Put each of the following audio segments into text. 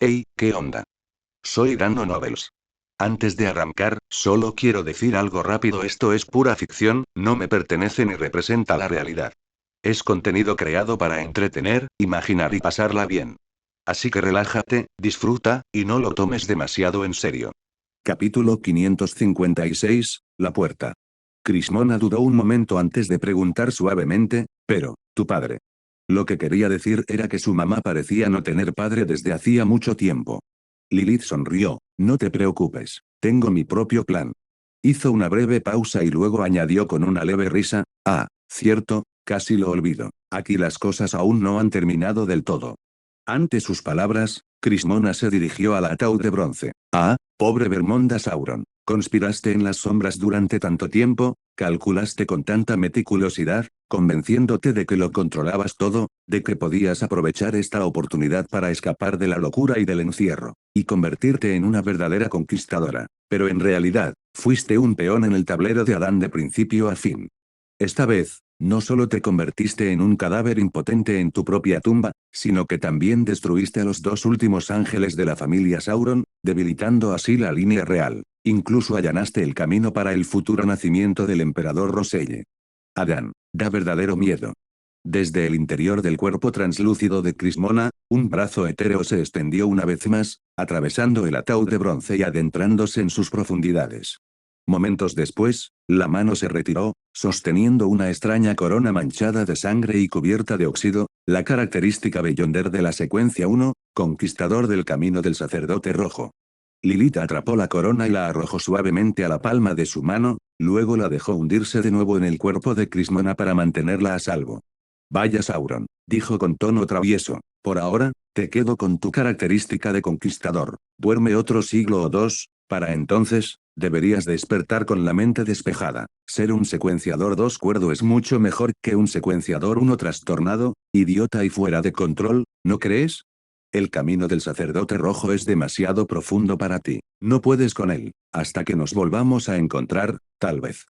Hey, ¿qué onda? Soy Dando Novels. Antes de arrancar, solo quiero decir algo rápido: esto es pura ficción, no me pertenece ni representa la realidad. Es contenido creado para entretener, imaginar y pasarla bien. Así que relájate, disfruta, y no lo tomes demasiado en serio. Capítulo 556, La puerta. Crismona dudó un momento antes de preguntar suavemente, pero, ¿tu padre? Lo que quería decir era que su mamá parecía no tener padre desde hacía mucho tiempo. Lilith sonrió, no te preocupes, tengo mi propio plan. Hizo una breve pausa y luego añadió con una leve risa, cierto, casi lo olvido, aquí las cosas aún no han terminado del todo. Ante sus palabras, Crismona se dirigió al ataúd de bronce. Pobre Vermonda Sauron, conspiraste en las sombras durante tanto tiempo, calculaste con tanta meticulosidad, convenciéndote de que lo controlabas todo, de que podías aprovechar esta oportunidad para escapar de la locura y del encierro, y convertirte en una verdadera conquistadora. Pero en realidad, fuiste un peón en el tablero de Adán de principio a fin. Esta vez, no solo te convertiste en un cadáver impotente en tu propia tumba, sino que también destruiste a los dos últimos ángeles de la familia Sauron, debilitando así la línea real. Incluso allanaste el camino para el futuro nacimiento del emperador Roselle. Adán, da verdadero miedo. Desde el interior del cuerpo translúcido de Crismona, un brazo etéreo se extendió una vez más, atravesando el ataúd de bronce y adentrándose en sus profundidades. Momentos después, la mano se retiró, sosteniendo una extraña corona manchada de sangre y cubierta de óxido, la característica Beyonder de la secuencia 1, conquistador del camino del sacerdote rojo. Lilith atrapó la corona y la arrojó suavemente a la palma de su mano, luego la dejó hundirse de nuevo en el cuerpo de Crismona para mantenerla a salvo. Vaya Sauron, dijo con tono travieso, por ahora, te quedo con tu característica de conquistador, duerme otro siglo o dos, para entonces, deberías despertar con la mente despejada. Ser un secuenciador dos cuerdo es mucho mejor que un secuenciador uno trastornado, idiota y fuera de control, ¿no crees? El camino del sacerdote rojo es demasiado profundo para ti, no puedes con él, hasta que nos volvamos a encontrar, tal vez.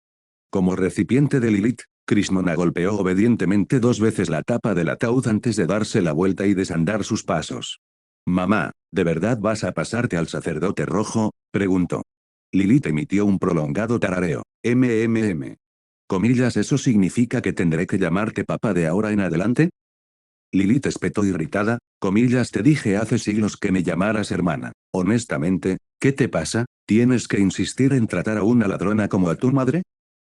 Como recipiente de Lilith, Crismona golpeó obedientemente dos veces la tapa del ataúd antes de darse la vuelta y desandar sus pasos. Mamá, ¿de verdad vas a pasarte al sacerdote rojo? Preguntó. Lilith emitió un prolongado tarareo. Comillas, ¿eso significa que tendré que llamarte papá de ahora en adelante? Lilith espetó irritada, comillas, te dije hace siglos que me llamaras hermana. Honestamente, ¿qué te pasa? ¿Tienes que insistir en tratar a una ladrona como a tu madre?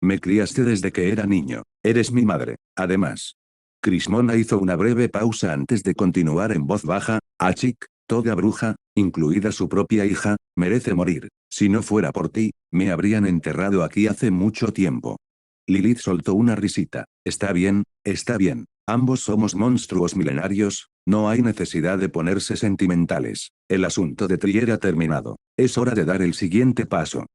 Me criaste desde que era niño, eres mi madre, además. Crismona hizo una breve pausa antes de continuar en voz baja, Achik, toda bruja, incluida su propia hija, merece morir. Si no fuera por ti, me habrían enterrado aquí hace mucho tiempo. Lilith soltó una risita. Está bien, está bien. Ambos somos monstruos milenarios, no hay necesidad de ponerse sentimentales. El asunto de Trier ha terminado. Es hora de dar el siguiente paso.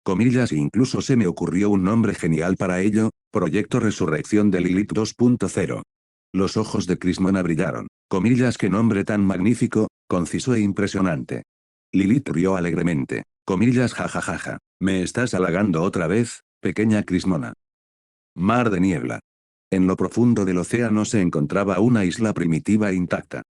Comillas, incluso se me ocurrió un nombre genial para ello, Proyecto Resurrección de Lilith 2.0. Los ojos de Crismona brillaron. Comillas, qué nombre tan magnífico, conciso e impresionante. Lilith rió alegremente. Comillas, jajajaja. ¿Me estás halagando otra vez, pequeña Crismona? Mar de niebla. En lo profundo del océano se encontraba una isla primitiva intacta.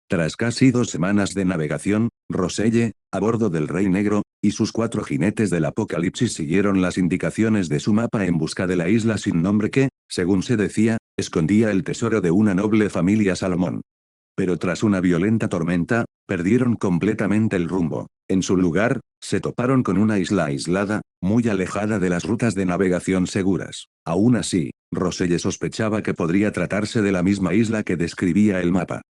Tras casi 2 semanas de navegación, Roselle, a bordo del Rey Negro, y sus 4 jinetes del apocalipsis siguieron las indicaciones de su mapa en busca de la isla sin nombre que, según se decía, escondía el tesoro de una noble familia Salomón. Pero tras una violenta tormenta, perdieron completamente el rumbo. En su lugar, se toparon con una isla aislada, muy alejada de las rutas de navegación seguras. Aún así, Roselle sospechaba que podría tratarse de la misma isla que describía el mapa.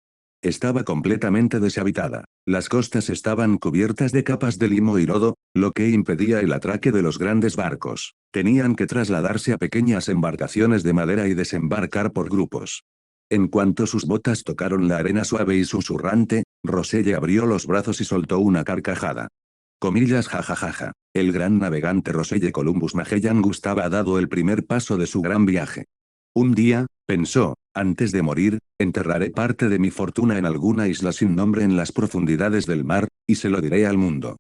Estaba completamente deshabitada. Las costas estaban cubiertas de capas de limo y lodo, lo que impedía el atraque de los grandes barcos. Tenían que trasladarse a pequeñas embarcaciones de madera y desembarcar por grupos. En cuanto sus botas tocaron la arena suave y susurrante, Roselle abrió los brazos y soltó una carcajada. Comillas, jajajaja. El gran navegante Roselle Columbus Magellan Gustava ha dado el primer paso de su gran viaje. Un día, pensó, antes de morir, enterraré parte de mi fortuna en alguna isla sin nombre en las profundidades del mar, y se lo diré al mundo.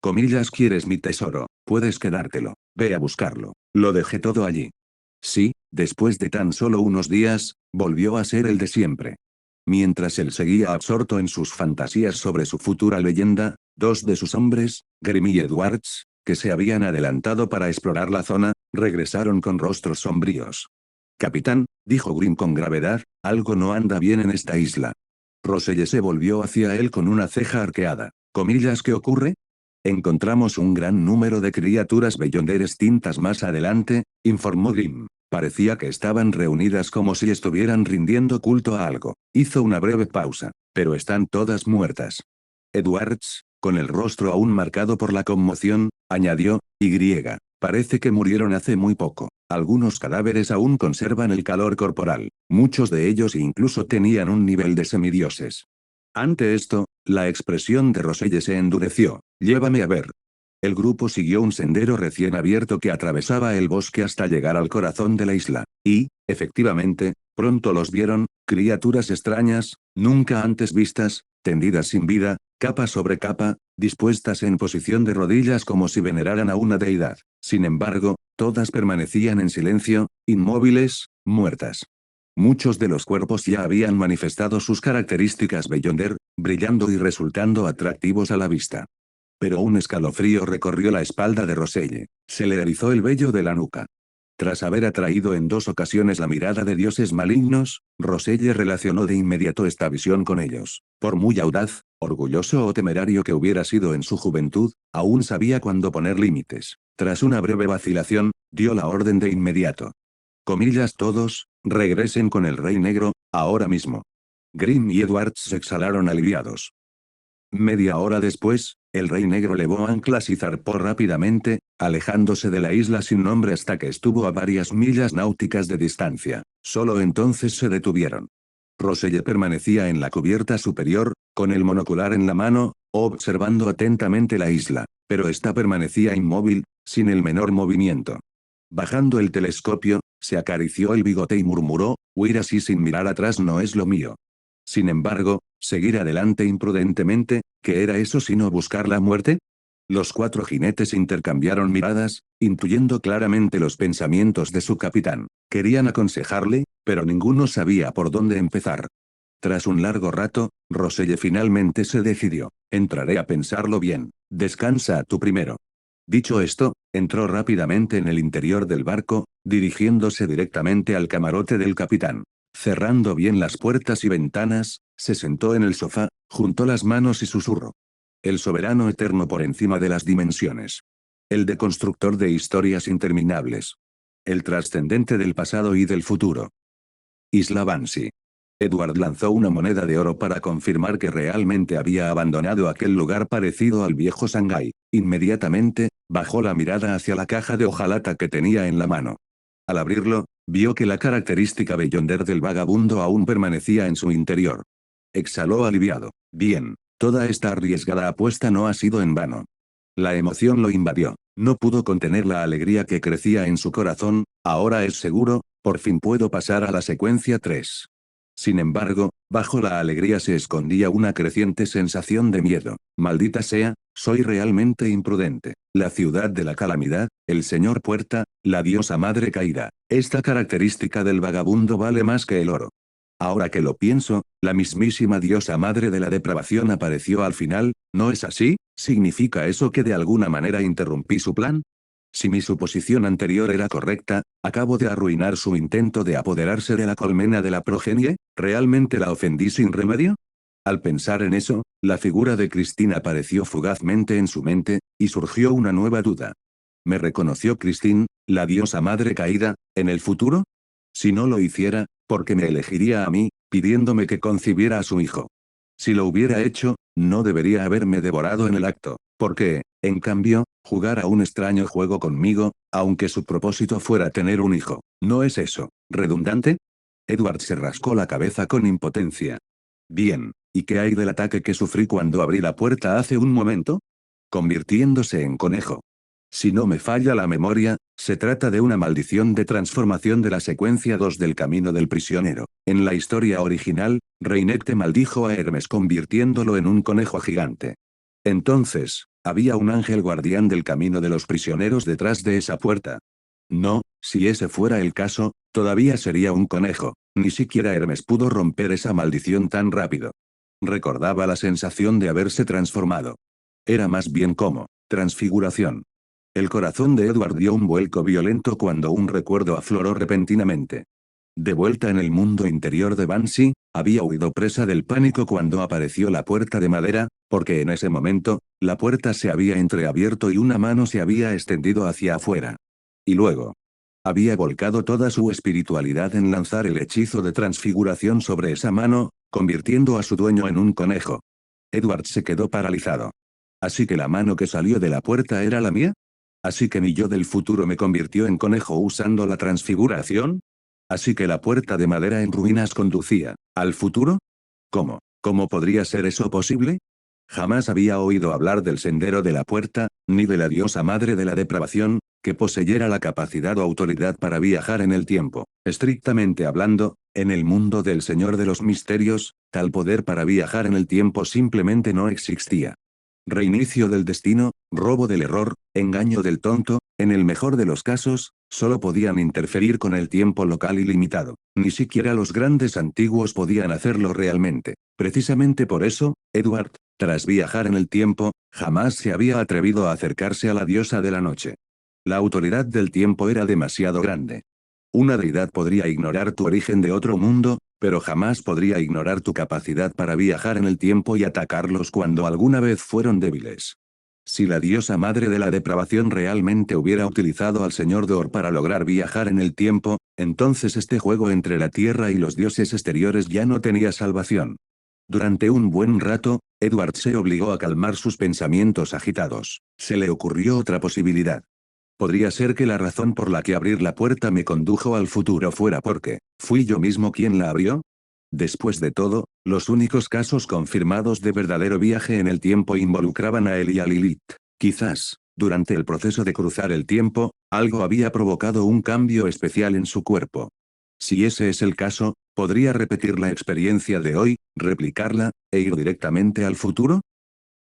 Comillas, ¿quieres mi tesoro? Puedes quedártelo. Ve a buscarlo. Lo dejé todo allí. Sí, después de tan solo unos días, volvió a ser el de siempre. Mientras él seguía absorto en sus fantasías sobre su futura leyenda, dos de sus hombres, Grim y Edwards, que se habían adelantado para explorar la zona, regresaron con rostros sombríos. Capitán, dijo Grim con gravedad, algo no anda bien en esta isla. Roselle se volvió hacia él con una ceja arqueada. Comillas, ¿qué ocurre? Encontramos un gran número de criaturas Beyonder extintas más adelante, informó Grim. Parecía que estaban reunidas como si estuvieran rindiendo culto a algo. Hizo una breve pausa. Pero están todas muertas. Edwards, con el rostro aún marcado por la conmoción, añadió, parece que murieron hace muy poco. Algunos cadáveres aún conservan el calor corporal. Muchos de ellos incluso tenían un nivel de semidioses. Ante esto, la expresión de Roselle se endureció. Llévame a ver. El grupo siguió un sendero recién abierto que atravesaba el bosque hasta llegar al corazón de la isla. Y, efectivamente, pronto los vieron, criaturas extrañas, nunca antes vistas, tendidas sin vida, capa sobre capa, dispuestas en posición de rodillas como si veneraran a una deidad. Sin embargo, todas permanecían en silencio, inmóviles, muertas. Muchos de los cuerpos ya habían manifestado sus características Beyonder, brillando y resultando atractivos a la vista. Pero un escalofrío recorrió la espalda de Roselle. Se le erizó el vello de la nuca. Tras haber atraído en 2 ocasiones la mirada de dioses malignos, Roselle relacionó de inmediato esta visión con ellos. Por muy audaz, orgulloso o temerario que hubiera sido en su juventud, aún sabía cuándo poner límites. Tras una breve vacilación, dio la orden de inmediato. Comillas todos, regresen con el Rey Negro, ahora mismo. Grim y Edwards exhalaron aliviados. Media hora después, el Rey Negro levó anclas y zarpó rápidamente, alejándose de la isla sin nombre hasta que estuvo a varias millas náuticas de distancia. Solo entonces se detuvieron. Roselle permanecía en la cubierta superior, con el monocular en la mano, observando atentamente la isla, pero ésta permanecía inmóvil, sin el menor movimiento. Bajando el telescopio, se acarició el bigote y murmuró, huir así sin mirar atrás no es lo mío. Sin embargo, seguir adelante imprudentemente, ¿qué era eso sino buscar la muerte? Los 4 jinetes intercambiaron miradas, intuyendo claramente los pensamientos de su capitán. Querían aconsejarle, pero ninguno sabía por dónde empezar. Tras un largo rato, Roselle finalmente se decidió. Entraré a pensarlo bien. Descansa tú primero. Dicho esto, entró rápidamente en el interior del barco, dirigiéndose directamente al camarote del capitán. Cerrando bien las puertas y ventanas, se sentó en el sofá, juntó las manos y susurró. El soberano eterno por encima de las dimensiones. El deconstructor de historias interminables. El trascendente del pasado y del futuro. Isla Banshee. Edward lanzó una moneda de oro para confirmar que realmente había abandonado aquel lugar parecido al viejo Shanghái. Inmediatamente, bajó la mirada hacia la caja de hojalata que tenía en la mano. Al abrirlo, vio que la característica Beyonder del vagabundo aún permanecía en su interior. Exhaló aliviado. Bien, toda esta arriesgada apuesta no ha sido en vano. La emoción lo invadió. No pudo contener la alegría que crecía en su corazón, ahora es seguro, por fin puedo pasar a la secuencia 3. Sin embargo, bajo la alegría se escondía una creciente sensación de miedo. Maldita sea, soy realmente imprudente. La ciudad de la calamidad, el señor Puerta, la diosa madre caída. Esta característica del vagabundo vale más que el oro. Ahora que lo pienso, la mismísima diosa madre de la depravación apareció al final, ¿no es así? ¿Significa eso que de alguna manera interrumpí su plan? Si mi suposición anterior era correcta, acabo de arruinar su intento de apoderarse de la colmena de la progenie, ¿realmente la ofendí sin remedio? Al pensar en eso, la figura de Christine apareció fugazmente en su mente, y surgió una nueva duda. ¿Me reconoció Christine, la diosa madre caída, en el futuro? Si no lo hiciera, ¿por qué me elegiría a mí, pidiéndome que concibiera a su hijo? Si lo hubiera hecho, no debería haberme devorado en el acto, porque, en cambio, jugar a un extraño juego conmigo, aunque su propósito fuera tener un hijo, ¿no es eso redundante? Edward se rascó la cabeza con impotencia. Bien, ¿y qué hay del ataque que sufrí cuando abrí la puerta hace un momento? Convirtiéndose en conejo. Si no me falla la memoria, se trata de una maldición de transformación de la secuencia 2 del camino del prisionero. En la historia original, Reinette maldijo a Hermes convirtiéndolo en un conejo gigante. Entonces, ¿había un ángel guardián del camino de los prisioneros detrás de esa puerta? No, Si ese fuera el caso, todavía sería un conejo. Ni siquiera Hermes pudo romper esa maldición tan rápido. Recordaba la sensación de haberse transformado. Era más bien como transfiguración. El corazón de Edward dio un vuelco violento cuando un recuerdo afloró repentinamente. De vuelta en el mundo interior de Banshee, había huido presa del pánico cuando apareció la puerta de madera, porque en ese momento, la puerta se había entreabierto y una mano se había extendido hacia afuera. Y luego, había volcado toda su espiritualidad en lanzar el hechizo de transfiguración sobre esa mano, convirtiendo a su dueño en un conejo. Edward se quedó paralizado. ¿Así que la mano que salió de la puerta era la mía? ¿Así que mi yo del futuro me convirtió en conejo usando la transfiguración? ¿Así que la puerta de madera en ruinas conducía al futuro? ¿Cómo? ¿Cómo podría ser eso posible? Jamás había oído hablar del sendero de la puerta, ni de la diosa madre de la depravación, que poseyera la capacidad o autoridad para viajar en el tiempo. Estrictamente hablando, en el mundo del Señor de los Misterios, tal poder para viajar en el tiempo simplemente no existía. Reinicio del destino, robo del error, engaño del tonto, en el mejor de los casos, solo podían interferir con el tiempo local ilimitado. Ni siquiera los grandes antiguos podían hacerlo realmente. Precisamente por eso, Edward, tras viajar en el tiempo, jamás se había atrevido a acercarse a la diosa de la noche. La autoridad del tiempo era demasiado grande. Una deidad podría ignorar tu origen de otro mundo, pero jamás podría ignorar tu capacidad para viajar en el tiempo y atacarlos cuando alguna vez fueron débiles. Si la diosa madre de la depravación realmente hubiera utilizado al señor Dor para lograr viajar en el tiempo, entonces este juego entre la tierra y los dioses exteriores ya no tenía salvación. Durante un buen rato, Edward se obligó a calmar sus pensamientos agitados. Se le ocurrió otra posibilidad. Podría ser que la razón por la que abrir la puerta me condujo al futuro fuera porque fui yo mismo quien la abrió. Después de todo, los únicos casos confirmados de verdadero viaje en el tiempo involucraban a él y a Lilith. Quizás, durante el proceso de cruzar el tiempo, algo había provocado un cambio especial en su cuerpo. Si ese es el caso, ¿podría repetir la experiencia de hoy, replicarla, e ir directamente al futuro?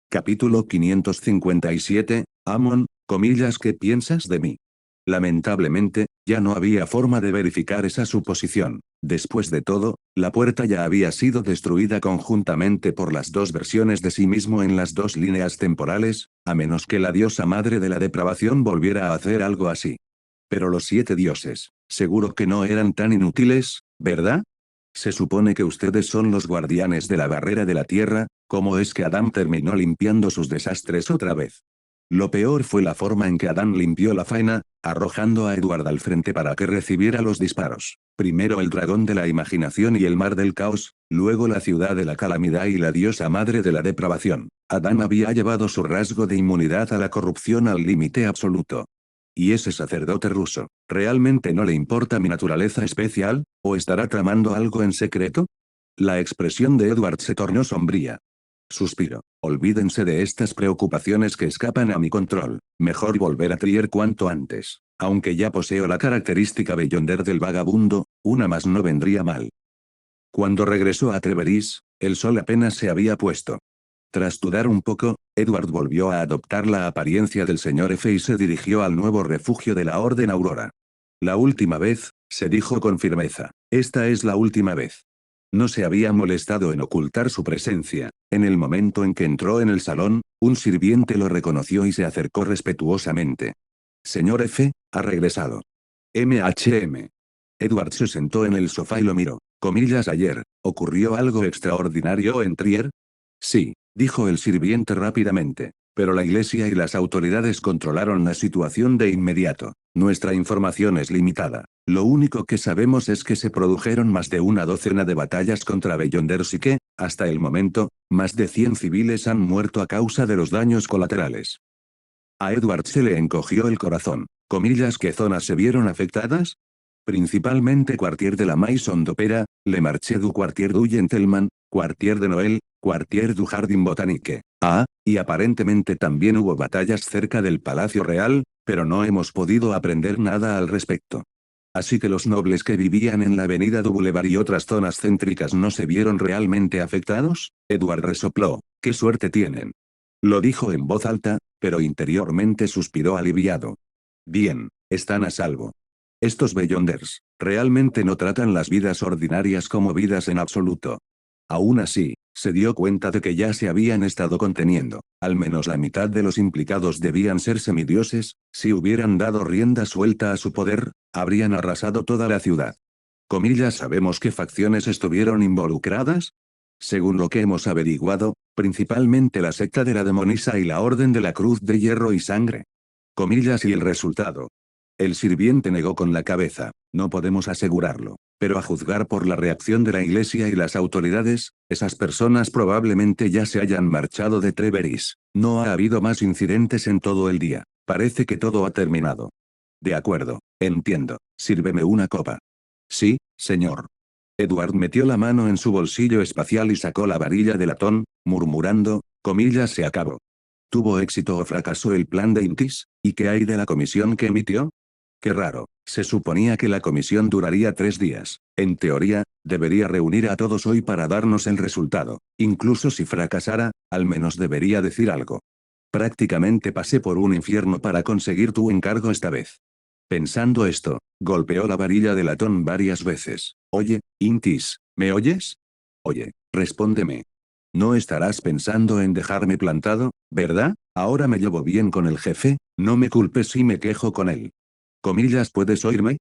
Capítulo 557, Amon, comillas, ¿qué piensas de mí? Lamentablemente, ya no había forma de verificar esa suposición. Después de todo, la puerta ya había sido destruida conjuntamente por las dos versiones de sí mismo en las dos líneas temporales, a menos que la diosa madre de la depravación volviera a hacer algo así. Pero los 7 dioses, seguro que no eran tan inútiles, ¿verdad? Se supone que ustedes son los guardianes de la barrera de la tierra. ¿Cómo es que Adán terminó limpiando sus desastres otra vez? Lo peor fue la forma en que Adán limpió la faena, arrojando a Edward al frente para que recibiera los disparos. Primero el dragón de la imaginación y el mar del caos, luego la ciudad de la calamidad y la diosa madre de la depravación. Adán había llevado su rasgo de inmunidad a la corrupción al límite absoluto. ¿Y ese sacerdote ruso, realmente no le importa mi naturaleza especial, o estará tramando algo en secreto? La expresión de Edward se tornó sombría. Suspiro. Olvídense de estas preocupaciones que escapan a mi control. Mejor volver a Trier cuanto antes. Aunque ya poseo la característica Beyonder del vagabundo, una más no vendría mal. Cuando regresó a Treveris, el sol apenas se había puesto. Tras dudar un poco, Edward volvió a adoptar la apariencia del señor F y se dirigió al nuevo refugio de la Orden Aurora. La última vez, se dijo con firmeza. Esta es la última vez. No se había molestado en ocultar su presencia. En el momento en que entró en el salón, un sirviente lo reconoció y se acercó respetuosamente. Señor F, ha regresado. MHM. Edward se sentó en el sofá y lo miró. Comillas, ayer, ¿ocurrió algo extraordinario en Trier? Sí, dijo el sirviente rápidamente. Pero la iglesia y las autoridades controlaron la situación de inmediato. Nuestra información es limitada. Lo único que sabemos es que se produjeron más de una docena de batallas contra Beyonders y que, hasta el momento, más de 100 civiles han muerto a causa de los daños colaterales. A Edward se le encogió el corazón. Comillas, ¿qué zonas se vieron afectadas? Principalmente Quartier de la Maison d'Opera, Le Marché du Quartier du Gentleman, Quartier de Noël, Quartier du Jardin Botanique. Y aparentemente también hubo batallas cerca del Palacio Real, pero no hemos podido aprender nada al respecto. Así que los nobles que vivían en la avenida du Boulevard y otras zonas céntricas no se vieron realmente afectados. Edward resopló. ¡Qué suerte tienen! Lo dijo en voz alta, pero interiormente suspiró aliviado. Bien, están a salvo. Estos Beyonders, realmente no tratan las vidas ordinarias como vidas en absoluto. Aún así, se dio cuenta de que ya se habían estado conteniendo. Al menos la mitad de los implicados debían ser semidioses, si hubieran dado rienda suelta a su poder, habrían arrasado toda la ciudad. Comillas, ¿sabemos qué facciones estuvieron involucradas? Según lo que hemos averiguado, principalmente la secta de la demonisa y la Orden de la Cruz de Hierro y Sangre. Comillas, y el resultado. El sirviente negó con la cabeza. No podemos asegurarlo. Pero a juzgar por la reacción de la iglesia y las autoridades, esas personas probablemente ya se hayan marchado de Treveris. No ha habido más incidentes en todo el día. Parece que todo ha terminado. De acuerdo, entiendo. Sírveme una copa. Sí, señor. Edward metió la mano en su bolsillo espacial y sacó la varilla de latón, murmurando, comillas, se acabó. ¿Tuvo éxito o fracasó el plan de Intis? ¿Y qué hay de la comisión que emitió? Qué raro, se suponía que la comisión duraría 3 días. En teoría, debería reunir a todos hoy para darnos el resultado. Incluso si fracasara, al menos debería decir algo. Prácticamente pasé por un infierno para conseguir tu encargo esta vez. Pensando esto, golpeó la varilla de latón varias veces. Oye, Intis, ¿me oyes? Oye, respóndeme. No estarás pensando en dejarme plantado, ¿verdad? Ahora me llevo bien con el jefe, no me culpes si me quejo con él. Comillas, ¿puedes oírme?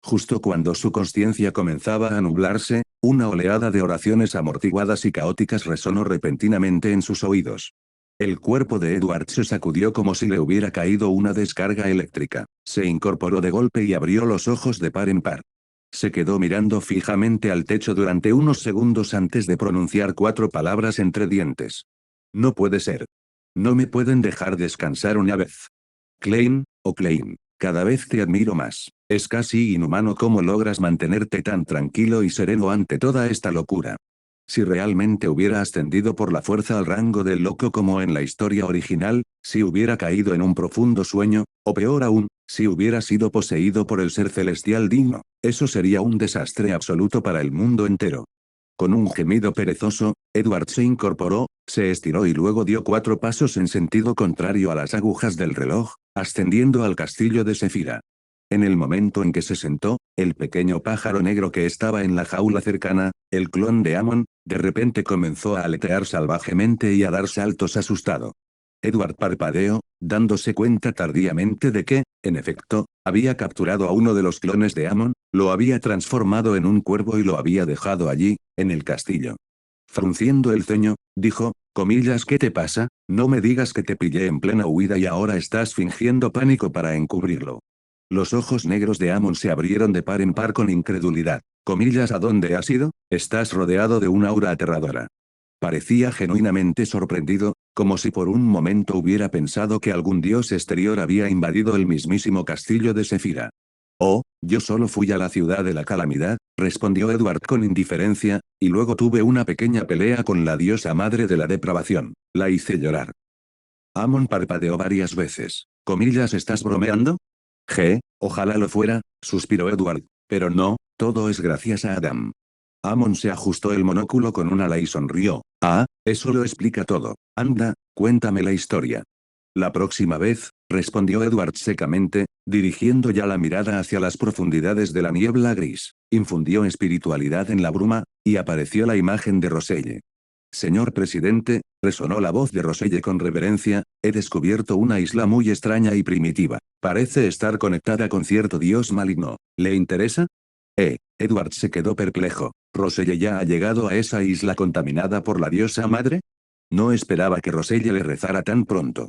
Justo cuando su conciencia comenzaba a nublarse, una oleada de oraciones amortiguadas y caóticas resonó repentinamente en sus oídos. El cuerpo de Edward se sacudió como si le hubiera caído una descarga eléctrica. Se incorporó de golpe y abrió los ojos de par en par. Se quedó mirando fijamente al techo durante unos segundos antes de pronunciar 4 palabras entre dientes. No puede ser. No me pueden dejar descansar una vez. Klein, oh Klein, cada vez te admiro más. Es casi inhumano cómo logras mantenerte tan tranquilo y sereno ante toda esta locura. Si realmente hubiera ascendido por la fuerza al rango del loco como en la historia original, si hubiera caído en un profundo sueño, o peor aún, si hubiera sido poseído por el ser celestial digno, eso sería un desastre absoluto para el mundo entero. Con un gemido perezoso, Edward se incorporó, se estiró y luego dio 4 pasos en sentido contrario a las agujas del reloj, ascendiendo al castillo de Sefira. En el momento en que se sentó, el pequeño pájaro negro que estaba en la jaula cercana, el clon de Amon, de repente comenzó a aletear salvajemente y a dar saltos asustado. Edward parpadeó, dándose cuenta tardíamente de que, en efecto, había capturado a uno de los clones de Amon, lo había transformado en un cuervo y lo había dejado allí, en el castillo. Frunciendo el ceño, dijo, comillas, ¿qué te pasa? No me digas que te pillé en plena huida y ahora estás fingiendo pánico para encubrirlo. Los ojos negros de Amon se abrieron de par en par con incredulidad. Comillas, ¿a dónde has ido? Estás rodeado de un aura aterradora. Parecía genuinamente sorprendido, como si por un momento hubiera pensado que algún dios exterior había invadido el mismísimo castillo de Sefira. Oh, yo solo fui a la ciudad de la calamidad, respondió Edward con indiferencia, y luego tuve una pequeña pelea con la diosa madre de la depravación. La hice llorar. Amon parpadeó varias veces. Comillas, ¿estás bromeando? Ojalá lo fuera, suspiró Edward, pero no, todo es gracias a Adam. Amon se ajustó el monóculo con un ala y sonrió. Ah, eso lo explica todo. Anda, cuéntame la historia. La próxima vez, respondió Edward secamente, dirigiendo ya la mirada hacia las profundidades de la niebla gris. Infundió espiritualidad en la bruma, y apareció la imagen de Roselle. Señor presidente, resonó la voz de Roselle con reverencia, he descubierto una isla muy extraña y primitiva. Parece estar conectada con cierto dios maligno. ¿Le interesa? Edward se quedó perplejo. ¿Roselle ya ha llegado a esa isla contaminada por la diosa madre? No esperaba que Roselle le rezara tan pronto.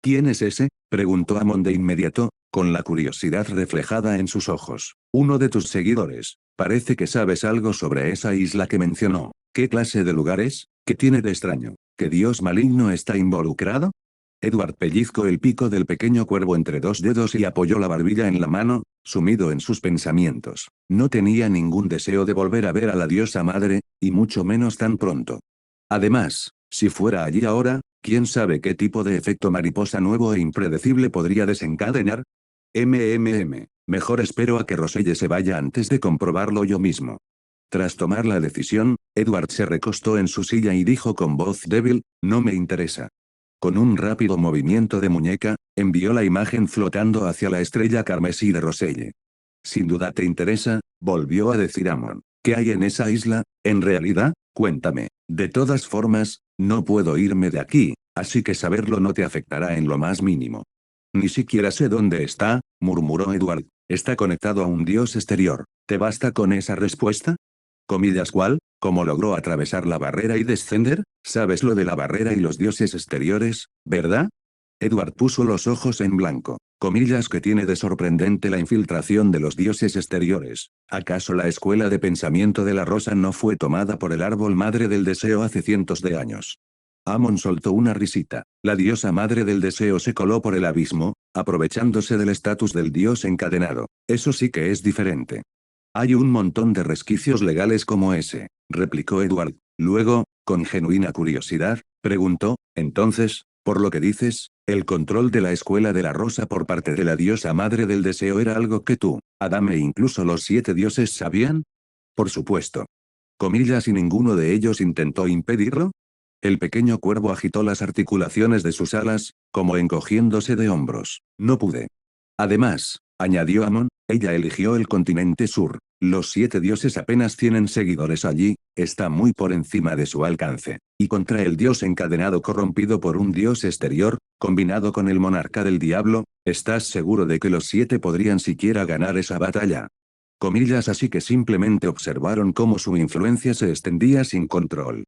¿Quién es ese? Preguntó Amon de inmediato, con la curiosidad reflejada en sus ojos. Uno de tus seguidores. Parece que sabes algo sobre esa isla que mencionó. ¿Qué clase de lugar es? ¿Qué tiene de extraño? ¿Qué dios maligno está involucrado? Edward pellizcó el pico del pequeño cuervo entre 2 dedos y apoyó la barbilla en la mano, sumido en sus pensamientos. No tenía ningún deseo de volver a ver a la diosa madre, y mucho menos tan pronto. Además, si fuera allí ahora, ¿quién sabe qué tipo de efecto mariposa nuevo e impredecible podría desencadenar? Mejor espero a que Roselle se vaya antes de comprobarlo yo mismo. Tras tomar la decisión, Edward se recostó en su silla y dijo con voz débil, no me interesa. Con un rápido movimiento de muñeca, envió la imagen flotando hacia la estrella carmesí de Roselle. Sin duda te interesa, volvió a decir Amon. ¿Qué hay en esa isla, en realidad? Cuéntame. De todas formas, no puedo irme de aquí, así que saberlo no te afectará en lo más mínimo. Ni siquiera sé dónde está, murmuró Edward. Está conectado a un dios exterior. ¿Te basta con esa respuesta? Comillas ¿cuál? ¿Cómo logró atravesar la barrera y descender? ¿Sabes lo de la barrera y los dioses exteriores, verdad? Edward puso los ojos en blanco. Comillas que tiene de sorprendente la infiltración de los dioses exteriores. ¿Acaso la escuela de pensamiento de la rosa no fue tomada por el árbol madre del deseo hace cientos de años? Amon soltó una risita. La diosa madre del deseo se coló por el abismo, aprovechándose del estatus del dios encadenado. Eso sí que es diferente. Hay un montón de resquicios legales como ese, replicó Edward. Luego, con genuina curiosidad, preguntó, entonces, por lo que dices, el control de la escuela de la rosa por parte de la diosa madre del deseo era algo que tú, Adán e incluso los 7 dioses sabían? Por supuesto. Comillas y ninguno de ellos intentó impedirlo. El pequeño cuervo agitó las articulaciones de sus alas, como encogiéndose de hombros. No pude. Además, añadió Amon, ella eligió el continente sur. Los 7 dioses apenas tienen seguidores allí, está muy por encima de su alcance. Y contra el dios encadenado corrompido por un dios exterior, combinado con el monarca del diablo, ¿estás seguro de que los 7 podrían siquiera ganar esa batalla? Comillas así que simplemente observaron cómo su influencia se extendía sin control.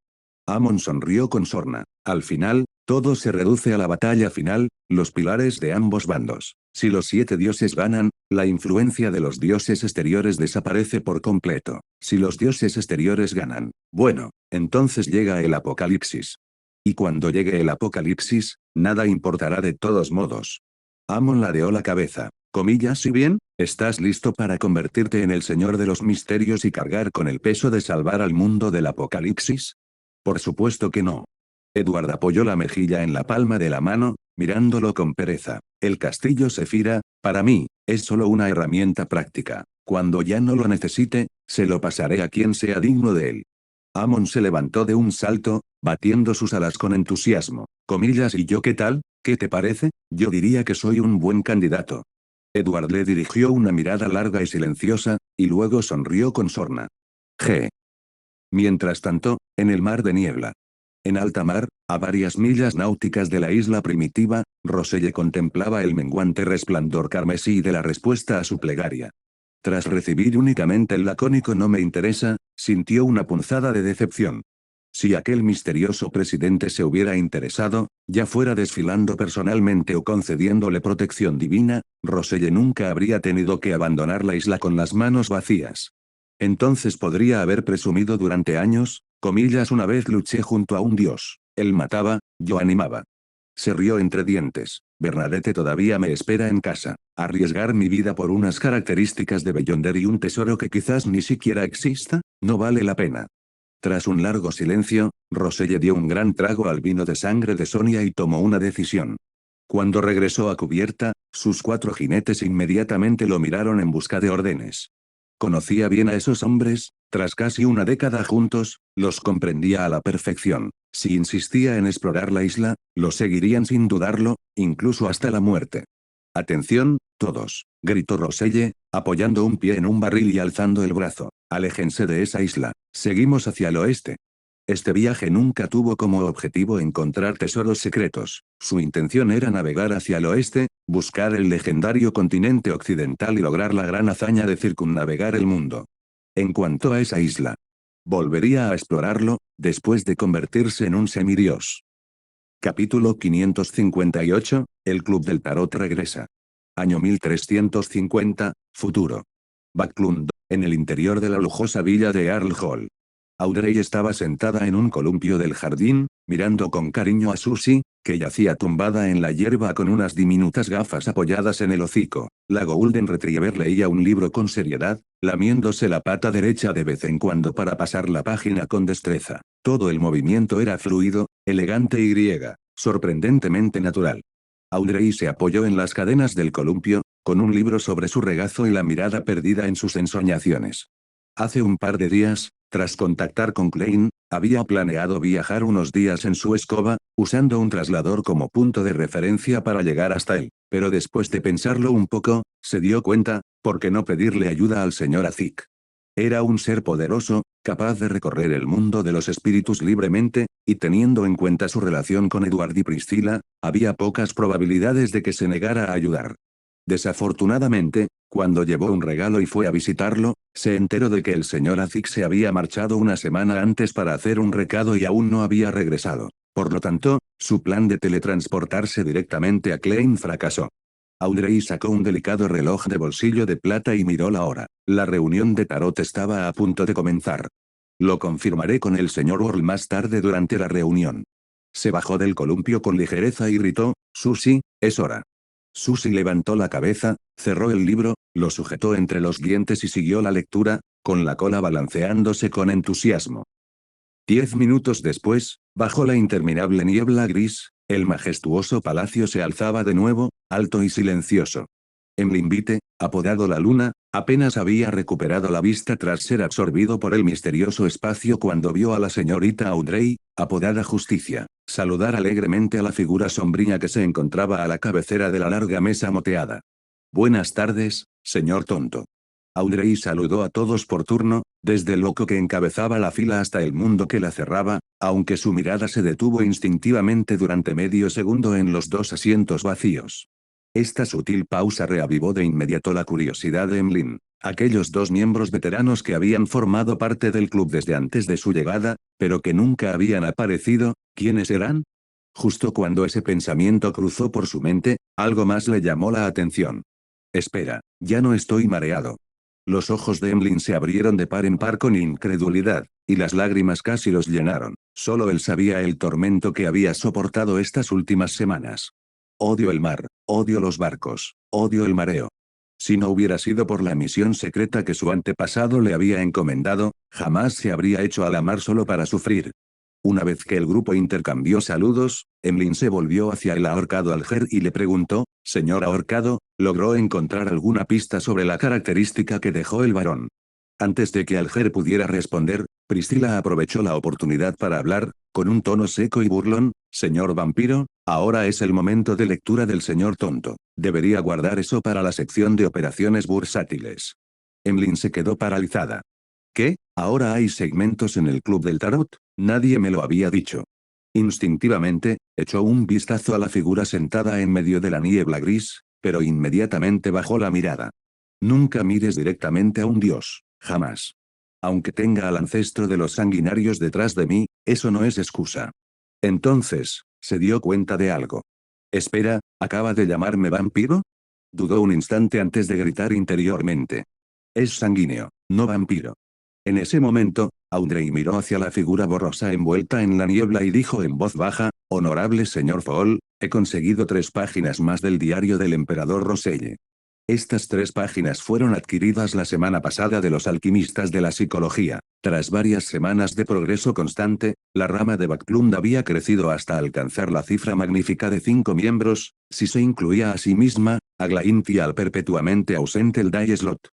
Amon sonrió con sorna. Al final, todo se reduce a la batalla final, los pilares de ambos bandos. Si los 7 dioses ganan, la influencia de los dioses exteriores desaparece por completo. Si los dioses exteriores ganan, bueno, entonces llega el apocalipsis. Y cuando llegue el apocalipsis, nada importará de todos modos. Amon ladeó la cabeza. Comillas y bien, ¿estás listo para convertirte en el señor de los misterios y cargar con el peso de salvar al mundo del apocalipsis? Por supuesto que no. Edward apoyó la mejilla en la palma de la mano, mirándolo con pereza. El castillo Sefira, para mí, es solo una herramienta práctica. Cuando ya no lo necesite, se lo pasaré a quien sea digno de él. Amon se levantó de un salto, batiendo sus alas con entusiasmo. Comillas ¿y yo qué tal? ¿Qué te parece? Yo diría que soy un buen candidato. Edward le dirigió una mirada larga y silenciosa, y luego sonrió con sorna. G. Mientras tanto, en el mar de niebla. En alta mar, a varias millas náuticas de la isla primitiva, Roselle contemplaba el menguante resplandor carmesí de la respuesta a su plegaria. Tras recibir únicamente el lacónico no me interesa, sintió una punzada de decepción. Si aquel misterioso presidente se hubiera interesado, ya fuera desfilando personalmente o concediéndole protección divina, Roselle nunca habría tenido que abandonar la isla con las manos vacías. Entonces podría haber presumido durante años, comillas una vez luché junto a un dios, él mataba, yo animaba. Se rió entre dientes. Bernadette todavía me espera en casa. ¿Arriesgar mi vida por unas características de Beyonder y un tesoro que quizás ni siquiera exista? No vale la pena. Tras un largo silencio, Roselle dio un gran trago al vino de sangre de Sonia y tomó una decisión. Cuando regresó a cubierta, sus 4 jinetes inmediatamente lo miraron en busca de órdenes. Conocía bien a esos hombres, tras casi una década juntos, los comprendía a la perfección. Si insistía en explorar la isla, lo seguirían sin dudarlo, incluso hasta la muerte. «Atención, todos», gritó Roselle, apoyando un pie en un barril y alzando el brazo. «Aléjense de esa isla. Seguimos hacia el oeste». Este viaje nunca tuvo como objetivo encontrar tesoros secretos. Su intención era navegar hacia el oeste, buscar el legendario continente occidental y lograr la gran hazaña de circunnavegar el mundo. En cuanto a esa isla, volvería a explorarlo, después de convertirse en un semidios. Capítulo 558, el Club del Tarot regresa. Año 1350, futuro. Backlund, en el interior de la lujosa villa de Earl Hall. Audrey estaba sentada en un columpio del jardín, mirando con cariño a Susie, que yacía tumbada en la hierba con unas diminutas gafas apoyadas en el hocico. La Golden Retriever leía un libro con seriedad, lamiéndose la pata derecha de vez en cuando para pasar la página con destreza. Todo el movimiento era fluido, elegante y sorprendentemente natural. Audrey se apoyó en las cadenas del columpio, con un libro sobre su regazo y la mirada perdida en sus ensoñaciones. Hace un par de días, tras contactar con Klein, había planeado viajar unos días en su escoba, usando un traslador como punto de referencia para llegar hasta él. Pero después de pensarlo un poco, se dio cuenta, ¿por qué no pedirle ayuda al señor Azik? Era un ser poderoso, capaz de recorrer el mundo de los espíritus libremente, y teniendo en cuenta su relación con Edward y Priscilla, había pocas probabilidades de que se negara a ayudar. Desafortunadamente, cuando llevó un regalo y fue a visitarlo, se enteró de que el señor Azik se había marchado una semana antes para hacer un recado y aún no había regresado. Por lo tanto, su plan de teletransportarse directamente a Klein fracasó. Audrey sacó un delicado reloj de bolsillo de plata y miró la hora. La reunión de tarot estaba a punto de comenzar. Lo confirmaré con el señor Orl más tarde durante la reunión. Se bajó del columpio con ligereza y gritó, Susie, es hora. Susie levantó la cabeza, cerró el libro, lo sujetó entre los dientes y siguió la lectura, con la cola balanceándose con entusiasmo. 10 minutos después, bajo la interminable niebla gris, el majestuoso palacio se alzaba de nuevo, alto y silencioso. Emlinvite, apodado la Luna, apenas había recuperado la vista tras ser absorbido por el misterioso espacio cuando vio a la señorita Audrey, apodada Justicia, saludar alegremente a la figura sombría que se encontraba a la cabecera de la larga mesa moteada. Buenas tardes, señor tonto. Audrey saludó a todos por turno, desde el loco que encabezaba la fila hasta el mundo que la cerraba, aunque su mirada se detuvo instintivamente durante medio segundo en los dos asientos vacíos. Esta sutil pausa reavivó de inmediato la curiosidad de Emlyn. Aquellos dos miembros veteranos que habían formado parte del club desde antes de su llegada, pero que nunca habían aparecido, ¿quiénes eran? Justo cuando ese pensamiento cruzó por su mente, algo más le llamó la atención. Espera, ya no estoy mareado. Los ojos de Emlyn se abrieron de par en par con incredulidad, y las lágrimas casi los llenaron. Solo él sabía el tormento que había soportado estas últimas semanas. Odio el mar, odio los barcos, odio el mareo. Si no hubiera sido por la misión secreta que su antepasado le había encomendado, jamás se habría hecho a la mar solo para sufrir. Una vez que el grupo intercambió saludos, Emlyn se volvió hacia el ahorcado Alger y le preguntó, «Señor ahorcado, ¿logró encontrar alguna pista sobre la característica que dejó el varón?» Antes de que Alger pudiera responder, Priscilla aprovechó la oportunidad para hablar, con un tono seco y burlón, «Señor vampiro, ahora es el momento de lectura del señor tonto. Debería guardar eso para la sección de operaciones bursátiles». Emlyn se quedó paralizada. ¿Qué? ¿Ahora hay segmentos en el Club del Tarot? Nadie me lo había dicho. Instintivamente, echó un vistazo a la figura sentada en medio de la niebla gris, pero inmediatamente bajó la mirada. Nunca mires directamente a un dios, jamás. Aunque tenga al ancestro de los sanguinarios detrás de mí, eso no es excusa. Entonces, se dio cuenta de algo. Espera, ¿acaba de llamarme vampiro? Dudó un instante antes de gritar interiormente. Es sanguíneo, no vampiro. En ese momento, Audrey miró hacia la figura borrosa envuelta en la niebla y dijo en voz baja, «Honorable señor Fool, he conseguido 3 páginas más del diario del emperador Roselle. Estas 3 páginas fueron adquiridas la semana pasada de los alquimistas de la psicología. Tras varias semanas de progreso constante, la rama de Backlund había crecido hasta alcanzar la cifra magnífica de 5 miembros, si se incluía a sí misma, a Glaint y al perpetuamente ausente el Die Slot.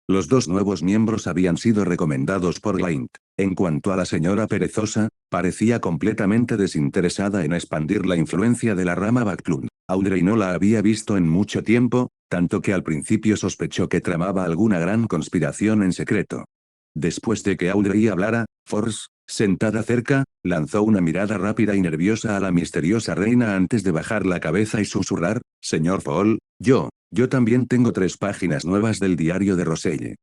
Los 2 nuevos miembros habían sido recomendados por Glaint. En cuanto a la señora perezosa, parecía completamente desinteresada en expandir la influencia de la rama Backlund. Audrey no la había visto en mucho tiempo, tanto que al principio sospechó que tramaba alguna gran conspiración en secreto. Después de que Audrey hablara, Force, sentada cerca, lanzó una mirada rápida y nerviosa a la misteriosa reina antes de bajar la cabeza y susurrar, «Señor Fool, yo también tengo 3 páginas nuevas del diario de Roselle».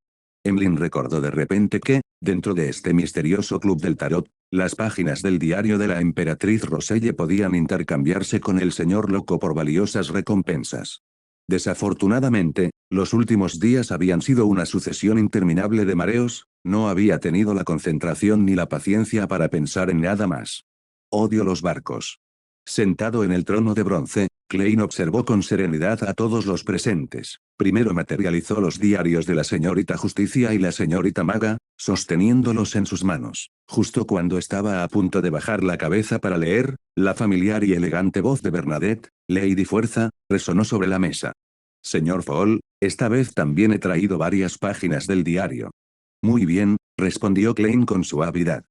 Emlyn recordó de repente que, dentro de este misterioso club del tarot, las páginas del diario de la emperatriz Roselle podían intercambiarse con el señor loco por valiosas recompensas. Desafortunadamente, los últimos días habían sido una sucesión interminable de mareos, no había tenido la concentración ni la paciencia para pensar en nada más. Odio los barcos. Sentado en el trono de bronce, Klein observó con serenidad a todos los presentes. Primero materializó los diarios de la señorita Justicia y la señorita Maga, sosteniéndolos en sus manos. Justo cuando estaba a punto de bajar la cabeza para leer, la familiar y elegante voz de Bernadette, Lady Fuerza, resonó sobre la mesa. «Señor Fool, esta vez también he traído varias páginas del diario». «Muy bien», respondió Klein con suavidad.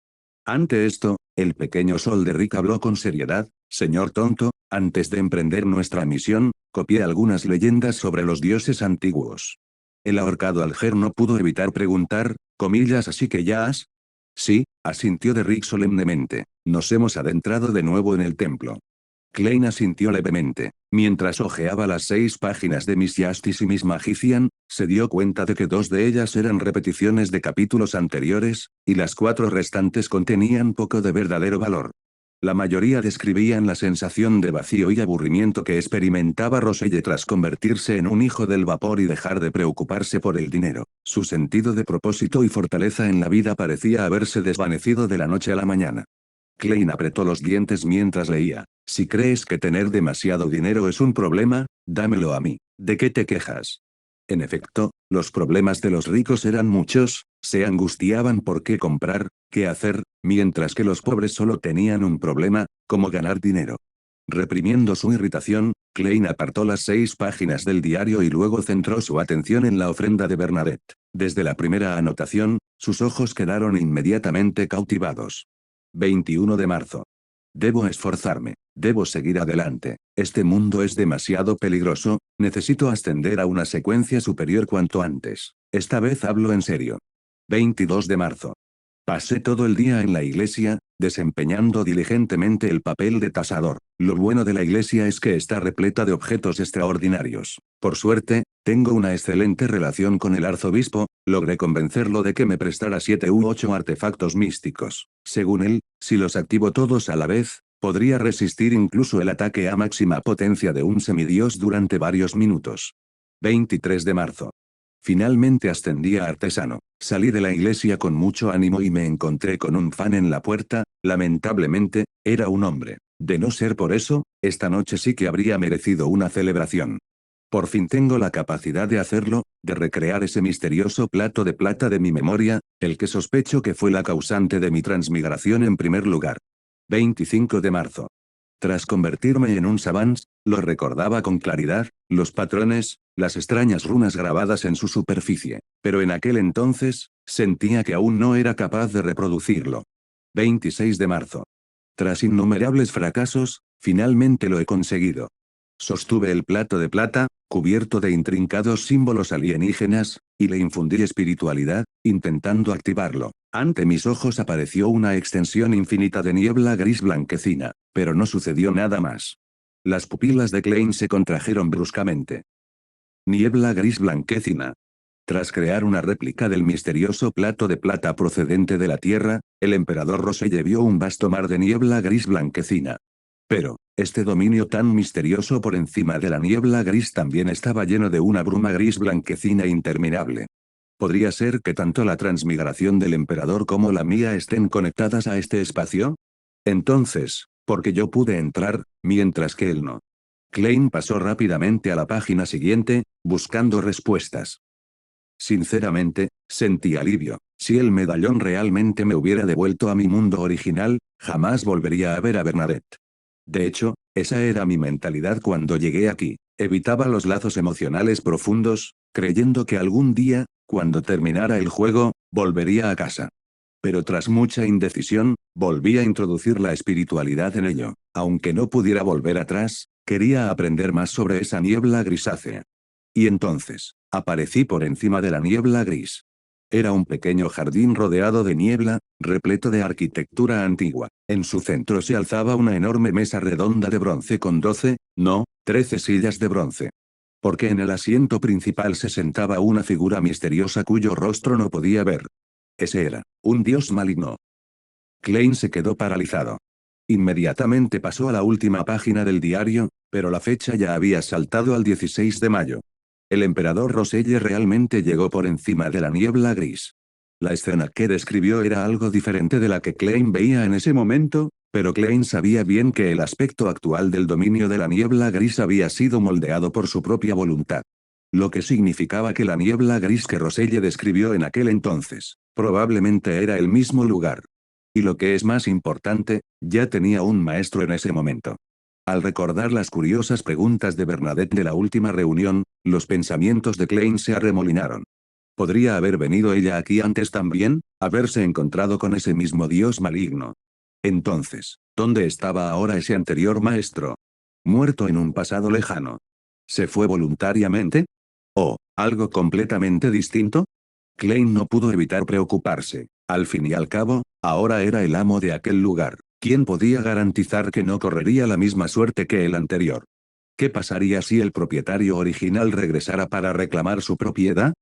Ante esto, el pequeño sol de Rick habló con seriedad, «Señor tonto, antes de emprender nuestra misión, Copié algunas leyendas sobre los dioses antiguos. El ahorcado Alger no pudo evitar preguntar, comillas, ¿así que ya has? Sí, asintió Derrick solemnemente. Nos hemos adentrado de nuevo en el templo. Klein asintió levemente. Mientras hojeaba las 6 páginas de Miss Justice y Miss Magician, se dio cuenta de que 2 de ellas eran repeticiones de capítulos anteriores, y las 4 restantes contenían poco de verdadero valor. La mayoría describían la sensación de vacío y aburrimiento que experimentaba Roselle tras convertirse en un hijo del vapor y dejar de preocuparse por el dinero. Su sentido de propósito y fortaleza en la vida parecía haberse desvanecido de la noche a la mañana. Klein apretó los dientes mientras leía. Si crees que tener demasiado dinero es un problema, dámelo a mí. ¿De qué te quejas? En efecto, los problemas de los ricos eran muchos, se angustiaban por qué comprar, qué hacer, mientras que los pobres solo tenían un problema, cómo ganar dinero. Reprimiendo su irritación, Klein apartó las 6 páginas del diario y luego centró su atención en la ofrenda de Bernadette. Desde la primera anotación, sus ojos quedaron inmediatamente cautivados. 21 de marzo. Debo esforzarme, debo seguir adelante, este mundo es demasiado peligroso, necesito ascender a una secuencia superior cuanto antes. Esta vez hablo en serio. 22 de marzo. Pasé todo el día en la iglesia, desempeñando diligentemente el papel de tasador. Lo bueno de la iglesia es que está repleta de objetos extraordinarios. Por suerte, tengo una excelente relación con el arzobispo, logré convencerlo de que me prestara 7 u 8 artefactos místicos. Según él, si los activo todos a la vez, podría resistir incluso el ataque a máxima potencia de un semidios durante varios minutos. 23 de marzo. Finalmente ascendí a artesano. Salí de la iglesia con mucho ánimo y me encontré con un fan en la puerta, lamentablemente, era un hombre. De no ser por eso, esta noche sí que habría merecido una celebración. Por fin tengo la capacidad de hacerlo, de recrear ese misterioso plato de plata de mi memoria, el que sospecho que fue la causante de mi transmigración en primer lugar. 25 de marzo. Tras convertirme en un savants, lo recordaba con claridad, los patrones, las extrañas runas grabadas en su superficie. Pero en aquel entonces, sentía que aún no era capaz de reproducirlo. 26 de marzo. Tras innumerables fracasos, finalmente lo he conseguido. Sostuve el plato de plata, cubierto de intrincados símbolos alienígenas, y le infundí espiritualidad, intentando activarlo. Ante mis ojos apareció una extensión infinita de niebla gris blanquecina, pero no sucedió nada más. Las pupilas de Klein se contrajeron bruscamente. Niebla gris blanquecina. Tras crear una réplica del misterioso plato de plata procedente de la Tierra, el emperador Roselle vio un vasto mar de niebla gris blanquecina. Pero, este dominio tan misterioso por encima de la niebla gris también estaba lleno de una bruma gris blanquecina interminable. ¿Podría ser que tanto la transmigración del emperador como la mía estén conectadas a este espacio? Entonces, ¿por qué yo pude entrar, mientras que él no? Klein pasó rápidamente a la página siguiente, buscando respuestas. Sinceramente, sentí alivio. Si el medallón realmente me hubiera devuelto a mi mundo original, jamás volvería a ver a Bernadette. De hecho, esa era mi mentalidad cuando llegué aquí. Evitaba los lazos emocionales profundos, creyendo que algún día, cuando terminara el juego, volvería a casa. Pero tras mucha indecisión, volví a introducir la espiritualidad en ello. Aunque no pudiera volver atrás, quería aprender más sobre esa niebla grisácea. Y entonces, aparecí por encima de la niebla gris. Era un pequeño jardín rodeado de niebla, repleto de arquitectura antigua. En su centro se alzaba una enorme mesa redonda de bronce con 12, no, 13 sillas de bronce. Porque en el asiento principal se sentaba una figura misteriosa cuyo rostro no podía ver. Ese era, un dios maligno. Klein se quedó paralizado. Inmediatamente pasó a la última página del diario, pero la fecha ya había saltado al 16 de mayo. El emperador Roselle realmente llegó por encima de la niebla gris. La escena que describió era algo diferente de la que Klein veía en ese momento, pero Klein sabía bien que el aspecto actual del dominio de la niebla gris había sido moldeado por su propia voluntad. Lo que significaba que la niebla gris que Roselle describió en aquel entonces, probablemente era el mismo lugar. Y lo que es más importante, ya tenía un maestro en ese momento. Al recordar las curiosas preguntas de Bernadette de la última reunión, los pensamientos de Klein se arremolinaron. ¿Podría haber venido ella aquí antes también, haberse encontrado con ese mismo dios maligno? Entonces, ¿dónde estaba ahora ese anterior maestro? Muerto en un pasado lejano. ¿Se fue voluntariamente? ¿O algo completamente distinto? Klein no pudo evitar preocuparse. Al fin y al cabo, ahora era el amo de aquel lugar. ¿Quién podía garantizar que no correría la misma suerte que el anterior? ¿Qué pasaría si el propietario original regresara para reclamar su propiedad?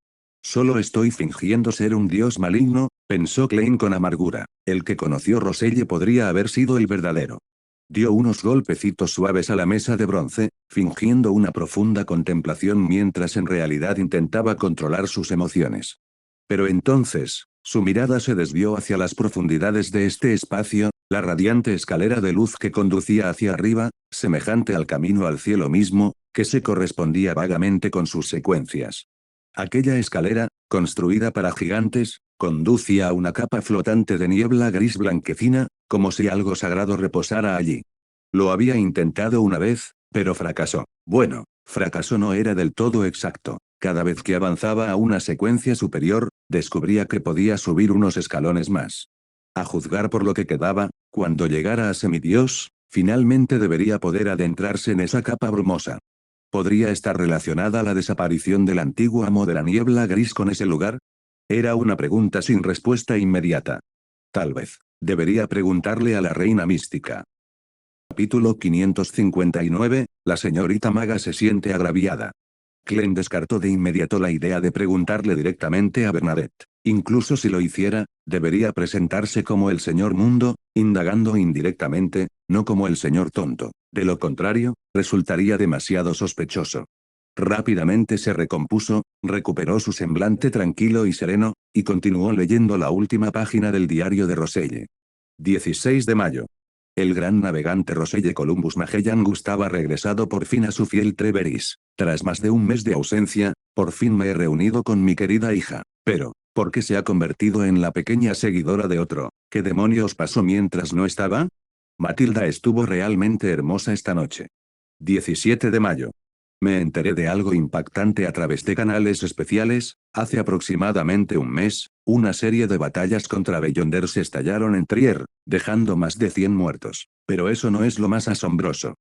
Solo estoy fingiendo ser un dios maligno, pensó Klein con amargura. El que conoció Roselle podría haber sido el verdadero. Dio unos golpecitos suaves a la mesa de bronce, fingiendo una profunda contemplación mientras en realidad intentaba controlar sus emociones. Pero entonces, su mirada se desvió hacia las profundidades de este espacio, la radiante escalera de luz que conducía hacia arriba, semejante al camino al cielo mismo, que se correspondía vagamente con sus secuencias. Aquella escalera, construida para gigantes, conducía a una capa flotante de niebla gris blanquecina, como si algo sagrado reposara allí. Lo había intentado una vez, pero fracasó. Bueno, fracaso no era del todo exacto. Cada vez que avanzaba a una secuencia superior, descubría que podía subir unos escalones más. A juzgar por lo que quedaba, cuando llegara a semidios, finalmente debería poder adentrarse en esa capa brumosa. ¿Podría estar relacionada la desaparición del antiguo amo de la niebla gris con ese lugar? Era una pregunta sin respuesta inmediata. Tal vez, debería preguntarle a la reina mística. Capítulo 559, la señorita maga se siente agraviada. Klein descartó de inmediato la idea de preguntarle directamente a Bernadette. Incluso si lo hiciera, debería presentarse como el señor Mundo, indagando indirectamente, no como el señor Tonto. De lo contrario, resultaría demasiado sospechoso. Rápidamente se recompuso, recuperó su semblante tranquilo y sereno, y continuó leyendo la última página del diario de Roselle. 16 de mayo. El gran navegante Roselle Columbus Magellan Gustavo ha regresado por fin a su fiel Treveris. Tras más de un mes de ausencia, por fin me he reunido con mi querida hija. Pero, ¿por qué se ha convertido en la pequeña seguidora de otro? ¿Qué demonios pasó mientras no estaba? Matilda estuvo realmente hermosa esta noche. 17 de mayo. Me enteré de algo impactante a través de canales especiales. Hace aproximadamente un mes, una serie de batallas contra Beyonders estallaron en Trier, dejando más de 100 muertos. Pero eso no es lo más asombroso.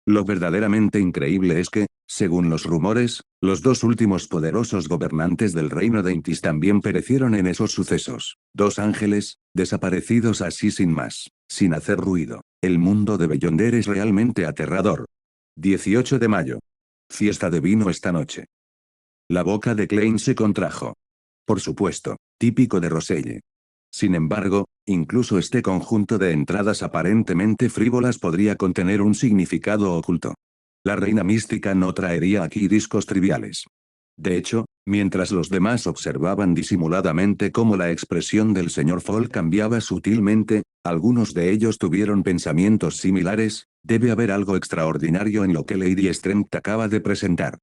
Lo verdaderamente increíble es que, según los rumores, los dos últimos poderosos gobernantes del reino de Intis también perecieron en esos sucesos. Dos ángeles, desaparecidos así sin más, sin hacer ruido. El mundo de Beyonder es realmente aterrador. 18 de mayo. Fiesta de vino esta noche. La boca de Klein se contrajo. Por supuesto, típico de Roselle. Sin embargo, incluso este conjunto de entradas aparentemente frívolas podría contener un significado oculto. La reina mística no traería aquí discos triviales. De hecho, mientras los demás observaban disimuladamente cómo la expresión del señor Fall cambiaba sutilmente, algunos de ellos tuvieron pensamientos similares. Debe haber algo extraordinario en lo que Lady Strempt acaba de presentar.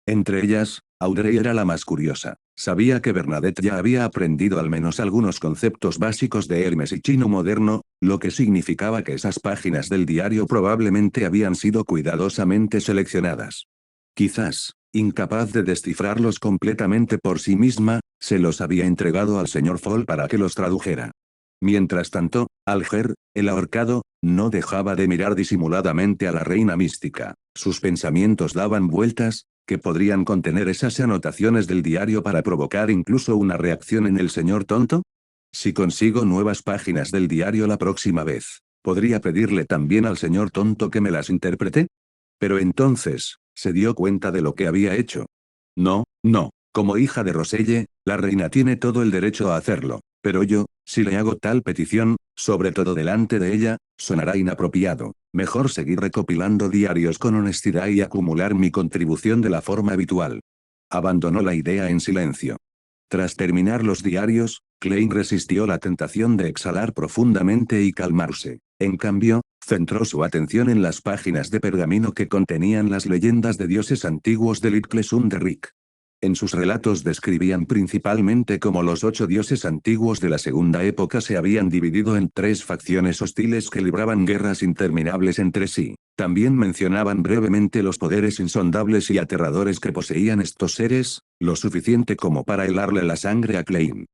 Entre ellas, Audrey era la más curiosa. Sabía que Bernadette ya había aprendido al menos algunos conceptos básicos de Hermes y chino moderno, lo que significaba que esas páginas del diario probablemente habían sido cuidadosamente seleccionadas. Quizás, incapaz de descifrarlos completamente por sí misma, se los había entregado al señor Fall para que los tradujera. Mientras tanto, Alger, el ahorcado, no dejaba de mirar disimuladamente a la reina mística. Sus pensamientos daban vueltas, que podrían contener esas anotaciones del diario para provocar incluso una reacción en el señor Tonto. Si consigo nuevas páginas del diario la próxima vez, ¿podría pedirle también al señor Tonto que me las interprete? Pero entonces, se dio cuenta de lo que había hecho. No, no, como hija de Roselle, la reina tiene todo el derecho a hacerlo, pero yo, si le hago tal petición, sobre todo delante de ella, sonará inapropiado. Mejor seguir recopilando diarios con honestidad y acumular mi contribución de la forma habitual. Abandonó la idea en silencio. Tras terminar los diarios, Klein resistió la tentación de exhalar profundamente y calmarse. En cambio, centró su atención en las páginas de pergamino que contenían las leyendas de dioses antiguos del Itlesum de Rick. En sus relatos describían principalmente cómo los 8 dioses antiguos de la segunda época se habían dividido en 3 facciones hostiles que libraban guerras interminables entre sí. También mencionaban brevemente los poderes insondables y aterradores que poseían estos seres, lo suficiente como para helarle la sangre a Klein.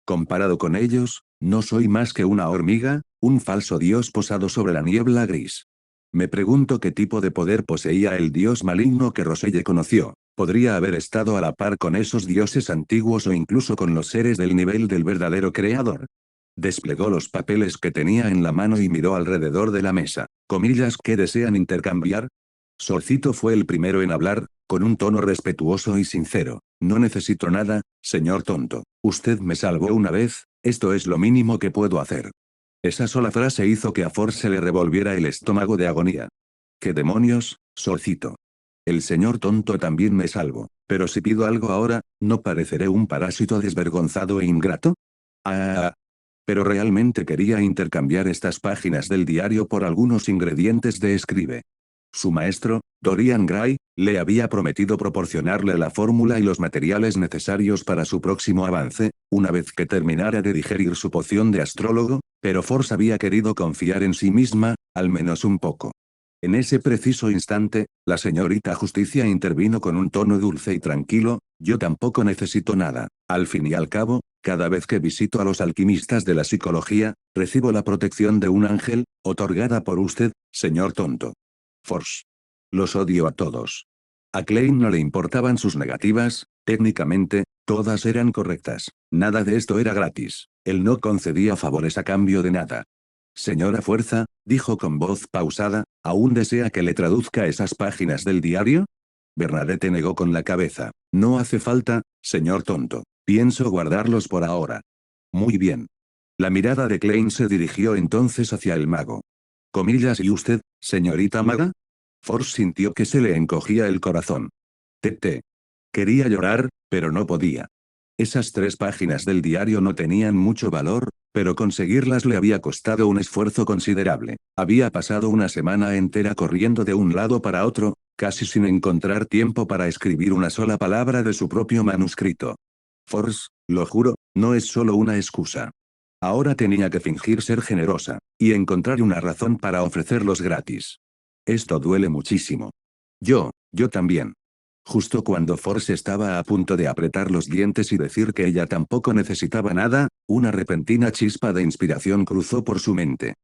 Comparado con ellos, no soy más que una hormiga, un falso dios posado sobre la niebla gris. Me pregunto qué tipo de poder poseía el dios maligno que Roselle conoció. Podría haber estado a la par con esos dioses antiguos o incluso con los seres del nivel del verdadero creador. Desplegó los papeles que tenía en la mano y miró alrededor de la mesa. Comillas, ¿qué desean intercambiar? Solcito fue el primero en hablar, con un tono respetuoso y sincero. No necesito nada, señor tonto. Usted me salvó una vez, esto es lo mínimo que puedo hacer. Esa sola frase hizo que a Force se le revolviera el estómago de agonía. ¿Qué demonios, Solcito? El señor tonto también me salvo, pero si pido algo ahora, ¿no pareceré un parásito desvergonzado e ingrato? Ah. Pero realmente quería intercambiar estas páginas del diario por algunos ingredientes de Escribe. Su maestro, Dorian Gray, le había prometido proporcionarle la fórmula y los materiales necesarios para su próximo avance, una vez que terminara de digerir su poción de astrólogo, pero Force había querido confiar en sí misma, al menos un poco. En ese preciso instante, la señorita Justicia intervino con un tono dulce y tranquilo, yo tampoco necesito nada. Al fin y al cabo, cada vez que visito a los alquimistas de la psicología, recibo la protección de un ángel, otorgada por usted, señor tonto. Force. Los odio a todos. A Klein no le importaban sus negativas, técnicamente, todas eran correctas. Nada de esto era gratis. Él no concedía favores a cambio de nada. Señora Fuerza, dijo con voz pausada, ¿aún desea que le traduzca esas páginas del diario? Bernadette negó con la cabeza. No hace falta, señor tonto. Pienso guardarlos por ahora. Muy bien. La mirada de Klein se dirigió entonces hacia el mago. Comillas, ¿y usted, señorita maga? Force sintió que se le encogía el corazón. Tete. Quería llorar, pero no podía. Esas 3 páginas del diario no tenían mucho valor, pero conseguirlas le había costado un esfuerzo considerable. Había pasado una semana entera corriendo de un lado para otro, casi sin encontrar tiempo para escribir una sola palabra de su propio manuscrito. Force, lo juro, no es solo una excusa. Ahora tenía que fingir ser generosa, y encontrar una razón para ofrecerlos gratis. Esto duele muchísimo. Yo también. Justo cuando Force estaba a punto de apretar los dientes y decir que ella tampoco necesitaba nada, una repentina chispa de inspiración cruzó por su mente.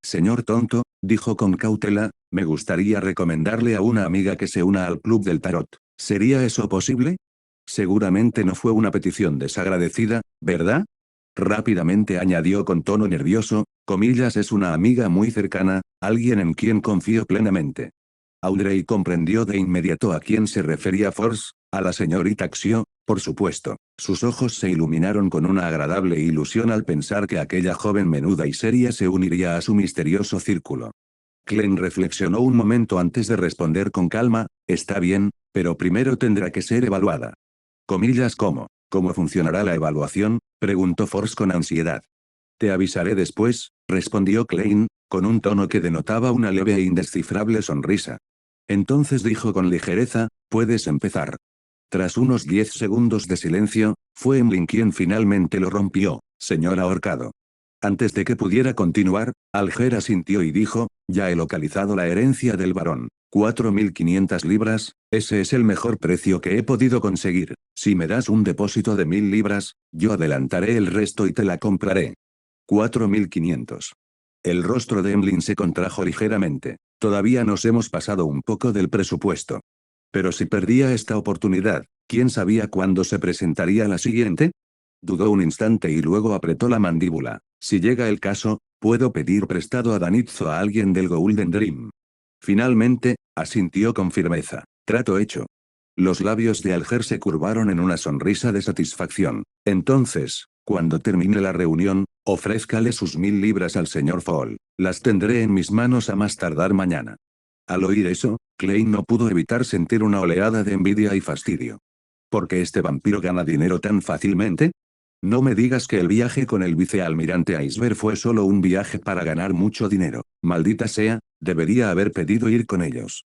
Señor tonto, dijo con cautela, me gustaría recomendarle a una amiga que se una al club del tarot. ¿Sería eso posible? Seguramente no fue una petición desagradecida, ¿verdad? Rápidamente añadió con tono nervioso, comillas, es una amiga muy cercana, alguien en quien confío plenamente. Audrey comprendió de inmediato a quién se refería Force, a la señorita Xio, por supuesto. Sus ojos se iluminaron con una agradable ilusión al pensar que aquella joven menuda y seria se uniría a su misterioso círculo. Klein reflexionó un momento antes de responder con calma, está bien, pero primero tendrá que ser evaluada. Comillas, ¿cómo funcionará la evaluación? Preguntó Force con ansiedad. Te avisaré después, respondió Klein, con un tono que denotaba una leve e indescifrable sonrisa. Entonces dijo con ligereza, puedes empezar. Tras unos 10 segundos de silencio, fue Emlyn quien finalmente lo rompió, señor ahorcado. Antes de que pudiera continuar, Alger asintió y dijo, ya he localizado la herencia del varón. 4.500 libras, ese es el mejor precio que he podido conseguir. Si me das un depósito de 1.000 libras, yo adelantaré el resto y te la compraré. 4.500. El rostro de Emlyn se contrajo ligeramente. Todavía nos hemos pasado un poco del presupuesto. Pero si perdía esta oportunidad, ¿quién sabía cuándo se presentaría la siguiente? Dudó un instante y luego apretó la mandíbula. Si llega el caso, puedo pedir prestado a Danitzo a alguien del Golden Dream. Finalmente, asintió con firmeza. Trato hecho. Los labios de Alger se curvaron en una sonrisa de satisfacción. Entonces, cuando termine la reunión, ofrézcale sus 1.000 libras al señor Fall. Las tendré en mis manos a más tardar mañana. Al oír eso, Klein no pudo evitar sentir una oleada de envidia y fastidio. ¿Por qué este vampiro gana dinero tan fácilmente? No me digas que el viaje con el vicealmirante Iceberg fue solo un viaje para ganar mucho dinero. Maldita sea, debería haber pedido ir con ellos.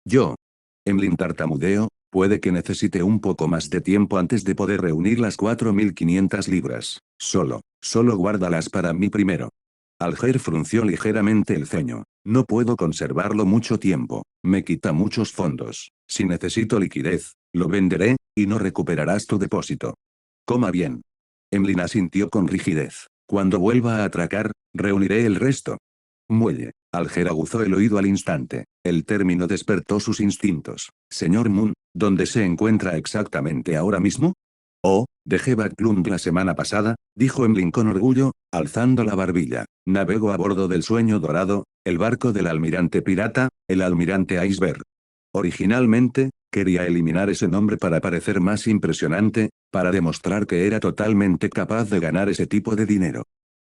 Yo. Emlyn tartamudeó, puede que necesite un poco más de tiempo antes de poder reunir las 4.500 libras. Solo guárdalas para mí primero. Alger frunció ligeramente el ceño. No puedo conservarlo mucho tiempo. Me quita muchos fondos. Si necesito liquidez, lo venderé, y no recuperarás tu depósito. Coma bien. Emlyn asintió con rigidez. Cuando vuelva a atracar, reuniré el resto. Muelle. Alger aguzó el oído al instante. El término despertó sus instintos. Señor Moon, ¿dónde se encuentra exactamente ahora mismo? Oh, dejé Backlund la semana pasada, dijo Emlyn con orgullo, alzando la barbilla. Navego a bordo del Sueño Dorado, el barco del almirante pirata, el almirante Iceberg. Originalmente, quería eliminar ese nombre para parecer más impresionante, para demostrar que era totalmente capaz de ganar ese tipo de dinero.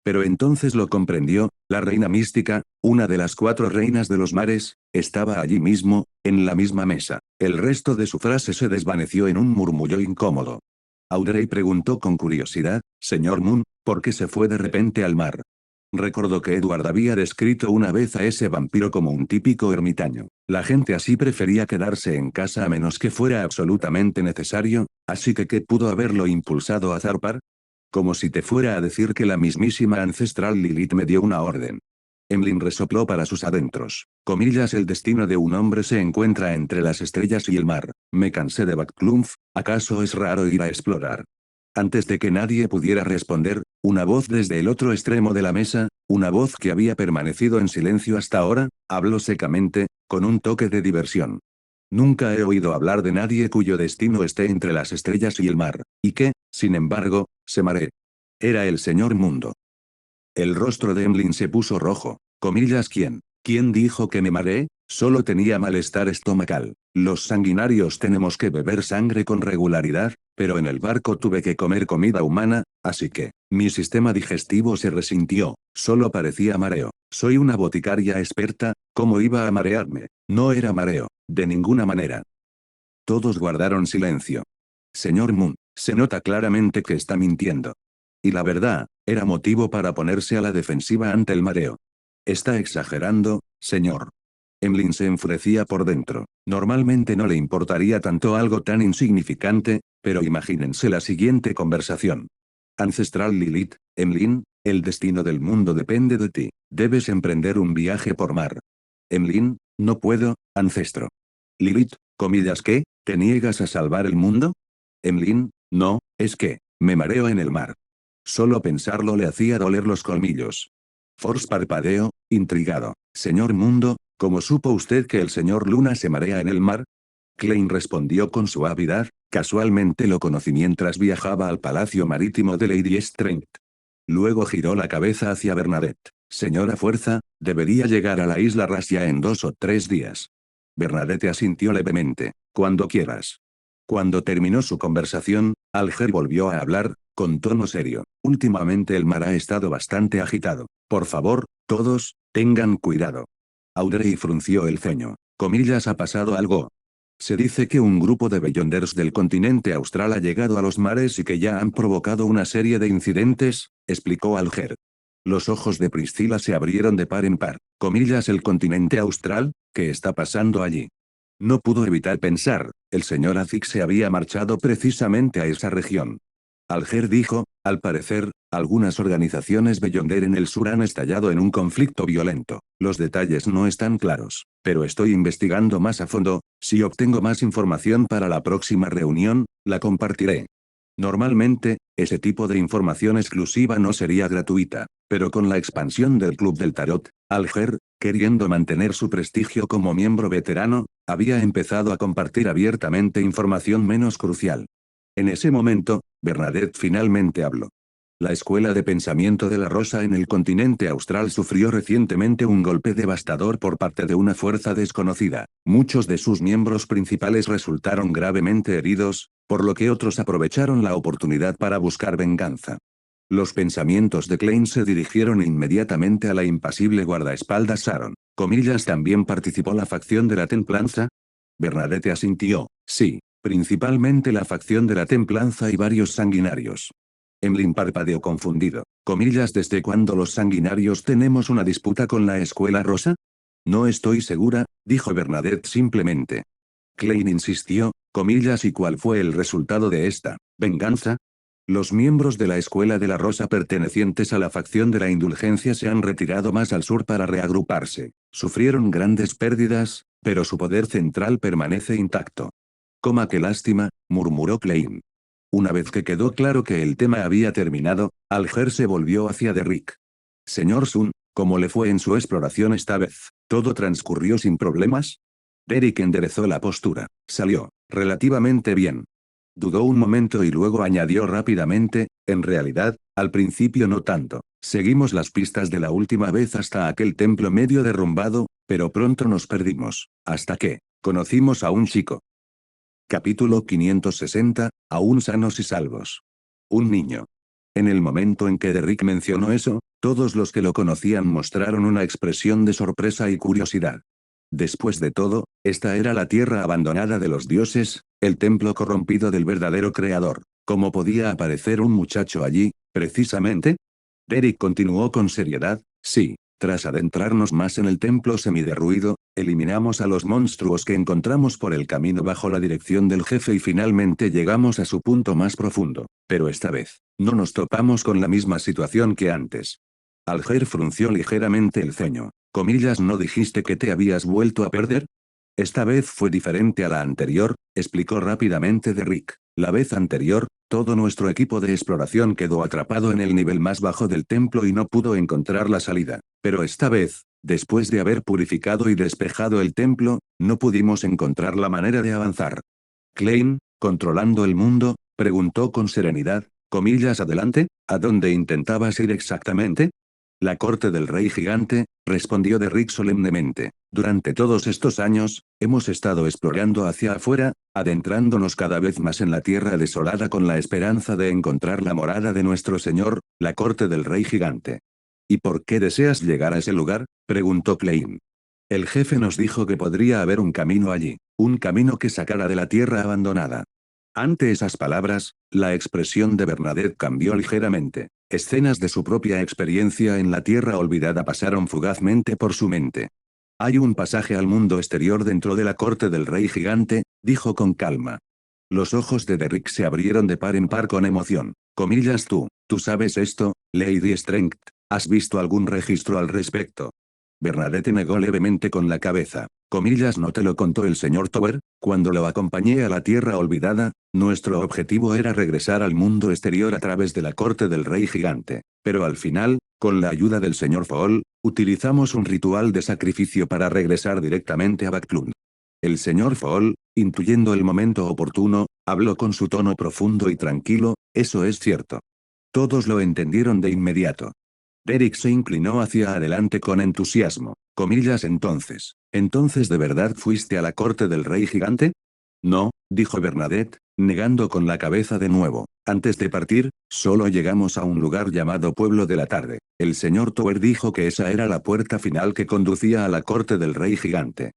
Pero entonces lo comprendió, la reina mística, una de las 4 reinas de los mares, estaba allí mismo, en la misma mesa. El resto de su frase se desvaneció en un murmullo incómodo. Audrey preguntó con curiosidad, «Señor Moon, ¿por qué se fue de repente al mar?» Recordó que Edward había descrito una vez a ese vampiro como un típico ermitaño. La gente así prefería quedarse en casa a menos que fuera absolutamente necesario, así que ¿qué pudo haberlo impulsado a zarpar? Como si te fuera a decir que la mismísima ancestral Lilith me dio una orden. Emlyn resopló para sus adentros. Comillas, el destino de un hombre se encuentra entre las estrellas y el mar. Me cansé de Backlunf, ¿acaso es raro ir a explorar? Antes de que nadie pudiera responder, una voz desde el otro extremo de la mesa, una voz que había permanecido en silencio hasta ahora, habló secamente, con un toque de diversión. Nunca he oído hablar de nadie cuyo destino esté entre las estrellas y el mar, y que, sin embargo, se maree. Era el señor Mundo. El rostro de Emlyn se puso rojo. Comillas, ¿quién dijo que me mareé? Solo tenía malestar estomacal. Los sanguinarios tenemos que beber sangre con regularidad, pero en el barco tuve que comer comida humana, así que, mi sistema digestivo se resintió, solo parecía mareo. Soy una boticaria experta, ¿cómo iba a marearme? No era mareo, de ninguna manera. Todos guardaron silencio. Señor Moon, se nota claramente que está mintiendo. Y la verdad, era motivo para ponerse a la defensiva ante el mareo. Está exagerando, señor. Emlyn se enfurecía por dentro. Normalmente no le importaría tanto algo tan insignificante, pero imagínense la siguiente conversación. Ancestral Lilith, Emlyn, el destino del mundo depende de ti. Debes emprender un viaje por mar. Emlyn, no puedo, ancestro. Lilith, comillas, ¿qué? ¿Te niegas a salvar el mundo? Emlyn, no, es que, me mareo en el mar. Solo pensarlo le hacía doler los colmillos. Force parpadeó, intrigado. Señor Mundo, ¿cómo supo usted que el señor Luna se marea en el mar? Klein respondió con suavidad, casualmente lo conocí mientras viajaba al palacio marítimo de Lady Strength. Luego giró la cabeza hacia Bernadette. Señora Fuerza, debería llegar a la isla Rasia en 2 o 3 días. Bernadette asintió levemente. Cuando quieras. Cuando terminó su conversación, Alger volvió a hablar, con tono serio. Últimamente el mar ha estado bastante agitado. Por favor, todos, tengan cuidado. Audrey frunció el ceño. Comillas, ha pasado algo. Se dice que un grupo de Beyonders del continente austral ha llegado a los mares y que ya han provocado una serie de incidentes, explicó Alger. Los ojos de Priscilla se abrieron de par en par. Comillas, el continente austral, ¿qué está pasando allí? No pudo evitar pensar, el señor Azik se había marchado precisamente a esa región. Alger dijo, al parecer, algunas organizaciones Beyonder en el sur han estallado en un conflicto violento. Los detalles no están claros, pero estoy investigando más a fondo, si obtengo más información para la próxima reunión, la compartiré. Normalmente, ese tipo de información exclusiva no sería gratuita, pero con la expansión del Club del Tarot, Alger, queriendo mantener su prestigio como miembro veterano, había empezado a compartir abiertamente información menos crucial. En ese momento, Bernadette finalmente habló. La escuela de pensamiento de la Rosa en el continente austral sufrió recientemente un golpe devastador por parte de una fuerza desconocida. Muchos de sus miembros principales resultaron gravemente heridos, por lo que otros aprovecharon la oportunidad para buscar venganza. Los pensamientos de Klein se dirigieron inmediatamente a la impasible guardaespaldas Sharon. Comillas, ¿también participó la facción de la Templanza? Bernadette asintió, sí, principalmente la facción de la Templanza y varios sanguinarios. Emlyn parpadeó confundido. Comillas, ¿desde cuándo los sanguinarios tenemos una disputa con la escuela rosa? No estoy segura, dijo Bernadette simplemente. Klein insistió, comillas, ¿y cuál fue el resultado de esta venganza? Los miembros de la Escuela de la Rosa pertenecientes a la facción de la Indulgencia se han retirado más al sur para reagruparse. Sufrieron grandes pérdidas, pero su poder central permanece intacto. Coma, qué lástima, murmuró Klein. Una vez que quedó claro que el tema había terminado, Alger se volvió hacia Derrick. Señor Sun, ¿Cómo le fue en su exploración esta vez? ¿Todo transcurrió sin problemas? Derek enderezó la postura. Salió relativamente bien. Dudó un momento y luego añadió rápidamente, en realidad, al principio no tanto. Seguimos las pistas de la última vez hasta aquel templo medio derrumbado, pero pronto nos perdimos. Hasta que conocimos a un chico. Capítulo 560, aún sanos y salvos. Un niño. En el momento en que Derrick mencionó eso, todos los que lo conocían mostraron una expresión de sorpresa y curiosidad. Después de todo, esta era la tierra abandonada de los dioses, el templo corrompido del verdadero creador. ¿Cómo podía aparecer un muchacho allí, precisamente? Derrick continuó con seriedad, sí. Tras adentrarnos más en el templo semiderruido, eliminamos a los monstruos que encontramos por el camino bajo la dirección del jefe y finalmente llegamos a su punto más profundo. Pero esta vez, no nos topamos con la misma situación que antes. Alger frunció ligeramente el ceño. Comillas, ¿no dijiste que te habías vuelto a perder? Esta vez fue diferente a la anterior, explicó rápidamente Derrick. La vez anterior, todo nuestro equipo de exploración quedó atrapado en el nivel más bajo del templo y no pudo encontrar la salida. Pero esta vez, después de haber purificado y despejado el templo, no pudimos encontrar la manera de avanzar. Klein, controlando el mundo, preguntó con serenidad, comillas adelante, ¿a dónde intentabas ir exactamente? La corte del rey gigante, respondió Derrick solemnemente. Durante todos estos años, hemos estado explorando hacia afuera, adentrándonos cada vez más en la tierra desolada con la esperanza de encontrar la morada de nuestro señor, la corte del rey gigante. ¿Y por qué deseas llegar a ese lugar? Preguntó Klein. El jefe nos dijo que podría haber un camino allí, un camino que sacara de la tierra abandonada. Ante esas palabras, la expresión de Bernadette cambió ligeramente. Escenas de su propia experiencia en la tierra olvidada pasaron fugazmente por su mente. Hay un pasaje al mundo exterior dentro de la corte del rey gigante, dijo con calma. Los ojos de Derrick se abrieron de par en par con emoción. Comillas, tú sabes esto, Lady Strength, ¿has visto algún registro al respecto? Bernadette negó levemente con la cabeza. Comillas, ¿no te lo contó el señor Tower? Cuando lo acompañé a la tierra olvidada, nuestro objetivo era regresar al mundo exterior a través de la corte del rey gigante. Pero al final, con la ayuda del señor Fool, utilizamos un ritual de sacrificio para regresar directamente a Backlund. El señor Fool, intuyendo el momento oportuno, habló con su tono profundo y tranquilo, eso es cierto. Todos lo entendieron de inmediato. Derek se inclinó hacia adelante con entusiasmo. Comillas, ¿Entonces de verdad fuiste a la corte del rey gigante? No, dijo Bernadette, negando con la cabeza de nuevo. Antes de partir, solo llegamos a un lugar llamado Pueblo de la Tarde. El señor Tower dijo que esa era la puerta final que conducía a la corte del rey gigante.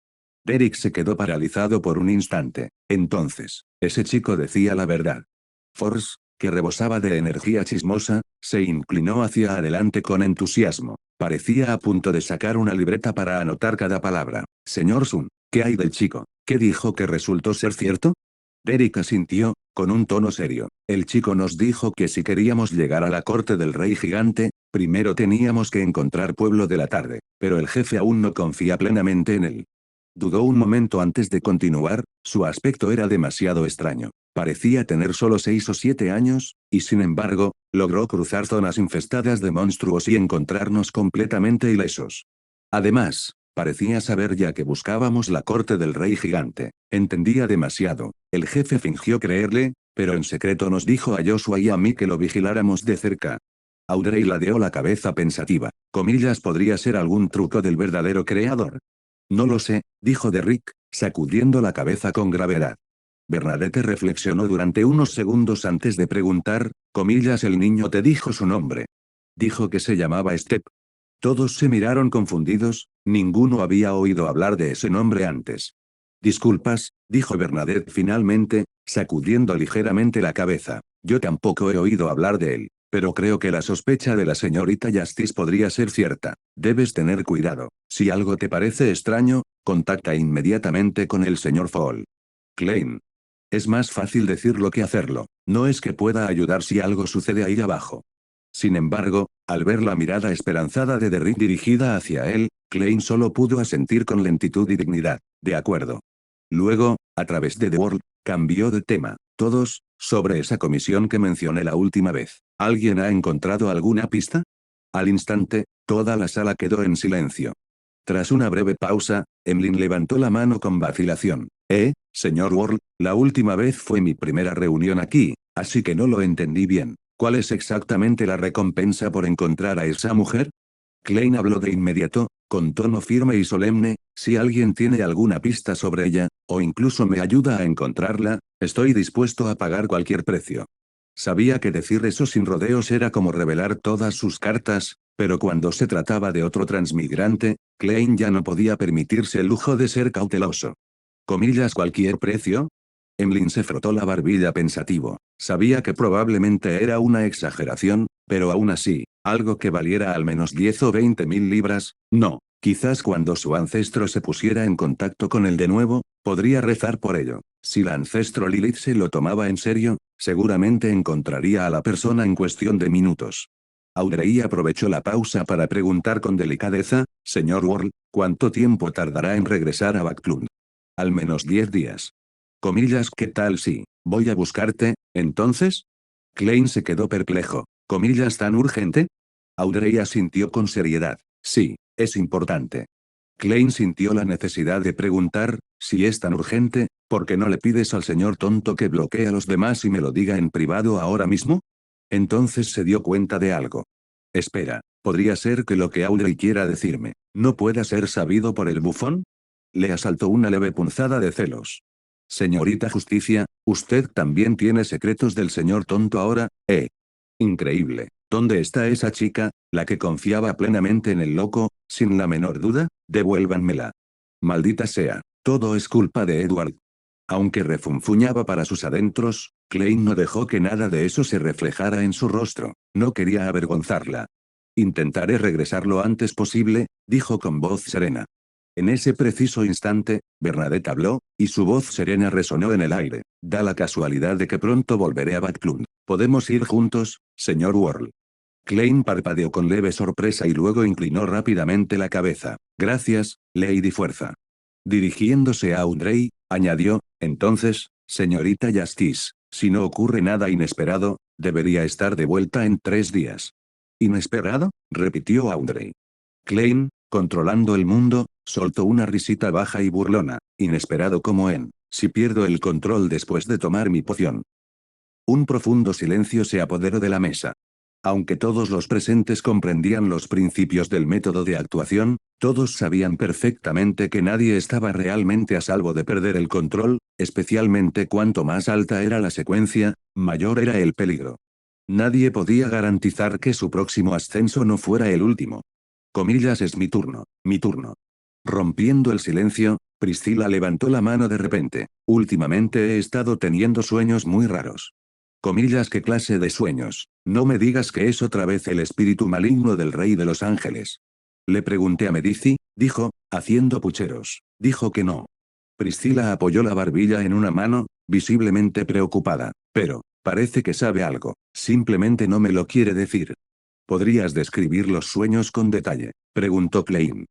Derek se quedó paralizado por un instante. Entonces, ese chico decía la verdad. Force, que rebosaba de energía chismosa, se inclinó hacia adelante con entusiasmo. Parecía a punto de sacar una libreta para anotar cada palabra. Señor Sun, ¿qué hay del chico? ¿Qué dijo que resultó ser cierto? Derek asintió, con un tono serio. El chico nos dijo que si queríamos llegar a la corte del rey gigante, primero teníamos que encontrar Pueblo de la Tarde, pero el jefe aún no confía plenamente en él. Dudó un momento antes de continuar, su aspecto era demasiado extraño. Parecía tener solo 6 o 7 años, y sin embargo, logró cruzar zonas infestadas de monstruos y encontrarnos completamente ilesos. Además, parecía saber ya que buscábamos la corte del rey gigante. Entendía demasiado. El jefe fingió creerle, pero en secreto nos dijo a Joshua y a mí que lo vigiláramos de cerca. Audrey ladeó la cabeza pensativa. Comillas, podría ser algún truco del verdadero creador. No lo sé, dijo Derrick, sacudiendo la cabeza con gravedad. Bernadette reflexionó durante unos segundos antes de preguntar, comillas, el niño te dijo su nombre. Dijo que se llamaba Step. Todos se miraron confundidos, ninguno había oído hablar de ese nombre antes. Disculpas, dijo Bernadette finalmente, sacudiendo ligeramente la cabeza. Yo tampoco he oído hablar de él, pero creo que la sospecha de la señorita Justice podría ser cierta. Debes tener cuidado. Si algo te parece extraño, contacta inmediatamente con el señor Fool. Klein. Es más fácil decirlo que hacerlo. No es que pueda ayudar si algo sucede ahí abajo. Sin embargo, al ver la mirada esperanzada de Derrick dirigida hacia él, Klein solo pudo asentir con lentitud y dignidad. De acuerdo. Luego, a través de The World, cambió de tema. Todos, sobre esa comisión que mencioné la última vez. ¿Alguien ha encontrado alguna pista? Al instante, toda la sala quedó en silencio. Tras una breve pausa, Emlyn levantó la mano con vacilación. Señor Worrell, la última vez fue mi primera reunión aquí, así que no lo entendí bien. ¿Cuál es exactamente la recompensa por encontrar a esa mujer? Klein habló de inmediato, con tono firme y solemne, si alguien tiene alguna pista sobre ella, o incluso me ayuda a encontrarla, estoy dispuesto a pagar cualquier precio. Sabía que decir eso sin rodeos era como revelar todas sus cartas, pero cuando se trataba de otro transmigrante, Klein ya no podía permitirse el lujo de ser cauteloso. ¿Comillas cualquier precio? Emlyn se frotó la barbilla pensativo. Sabía que probablemente era una exageración, pero aún así, algo que valiera al menos 10 o 20 mil libras, no. Quizás cuando su ancestro se pusiera en contacto con él de nuevo, podría rezar por ello. Si la ancestro Lilith se lo tomaba en serio, seguramente encontraría a la persona en cuestión de minutos. Audrey aprovechó la pausa para preguntar con delicadeza, señor Worrell, ¿cuánto tiempo tardará en regresar a Backlund? Al menos 10 días. Comillas, ¿qué tal si voy a buscarte, entonces? Klein se quedó perplejo. ¿Comillas tan urgente? Audrey asintió con seriedad. Sí, es importante. Klein sintió la necesidad de preguntar, si es tan urgente, ¿por qué no le pides al señor tonto que bloquee a los demás y me lo diga en privado ahora mismo? Entonces se dio cuenta de algo. Espera, ¿podría ser que lo que Audrey quiera decirme, no pueda ser sabido por el bufón? Le asaltó una leve punzada de celos. Señorita Justicia, usted también tiene secretos del señor tonto ahora, Increíble. ¿Dónde está esa chica, la que confiaba plenamente en el loco, sin la menor duda? Devuélvanmela. Maldita sea, todo es culpa de Edward. Aunque refunfuñaba para sus adentros, Klein no dejó que nada de eso se reflejara en su rostro, no quería avergonzarla. Intentaré regresar lo antes posible, dijo con voz serena. En ese preciso instante, Bernadette habló, y su voz serena resonó en el aire. Da la casualidad de que pronto volveré a Backlund. ¿Podemos ir juntos, señor Worrell? Klein parpadeó con leve sorpresa y luego inclinó rápidamente la cabeza. Gracias, Lady Fuerza. Dirigiéndose a Audrey, añadió, entonces, señorita Justice, si no ocurre nada inesperado, debería estar de vuelta en 3 días. ¿Inesperado? Repitió Audrey. Klein, controlando el mundo, soltó una risita baja y burlona, inesperado como en, si pierdo el control después de tomar mi poción. Un profundo silencio se apoderó de la mesa. Aunque todos los presentes comprendían los principios del método de actuación, todos sabían perfectamente que nadie estaba realmente a salvo de perder el control, especialmente cuanto más alta era la secuencia, mayor era el peligro. Nadie podía garantizar que su próximo ascenso no fuera el último. Comillas, es mi turno, mi turno. Rompiendo el silencio, Priscilla levantó la mano de repente. Últimamente he estado teniendo sueños muy raros. Comillas, ¿qué clase de sueños? No me digas que es otra vez el espíritu maligno del rey de los ángeles. Le pregunté a Medici, dijo, haciendo pucheros. Dijo que no. Priscilla apoyó la barbilla en una mano, visiblemente preocupada. Pero, parece que sabe algo. Simplemente no me lo quiere decir. ¿Podrías describir los sueños con detalle? Preguntó Klein.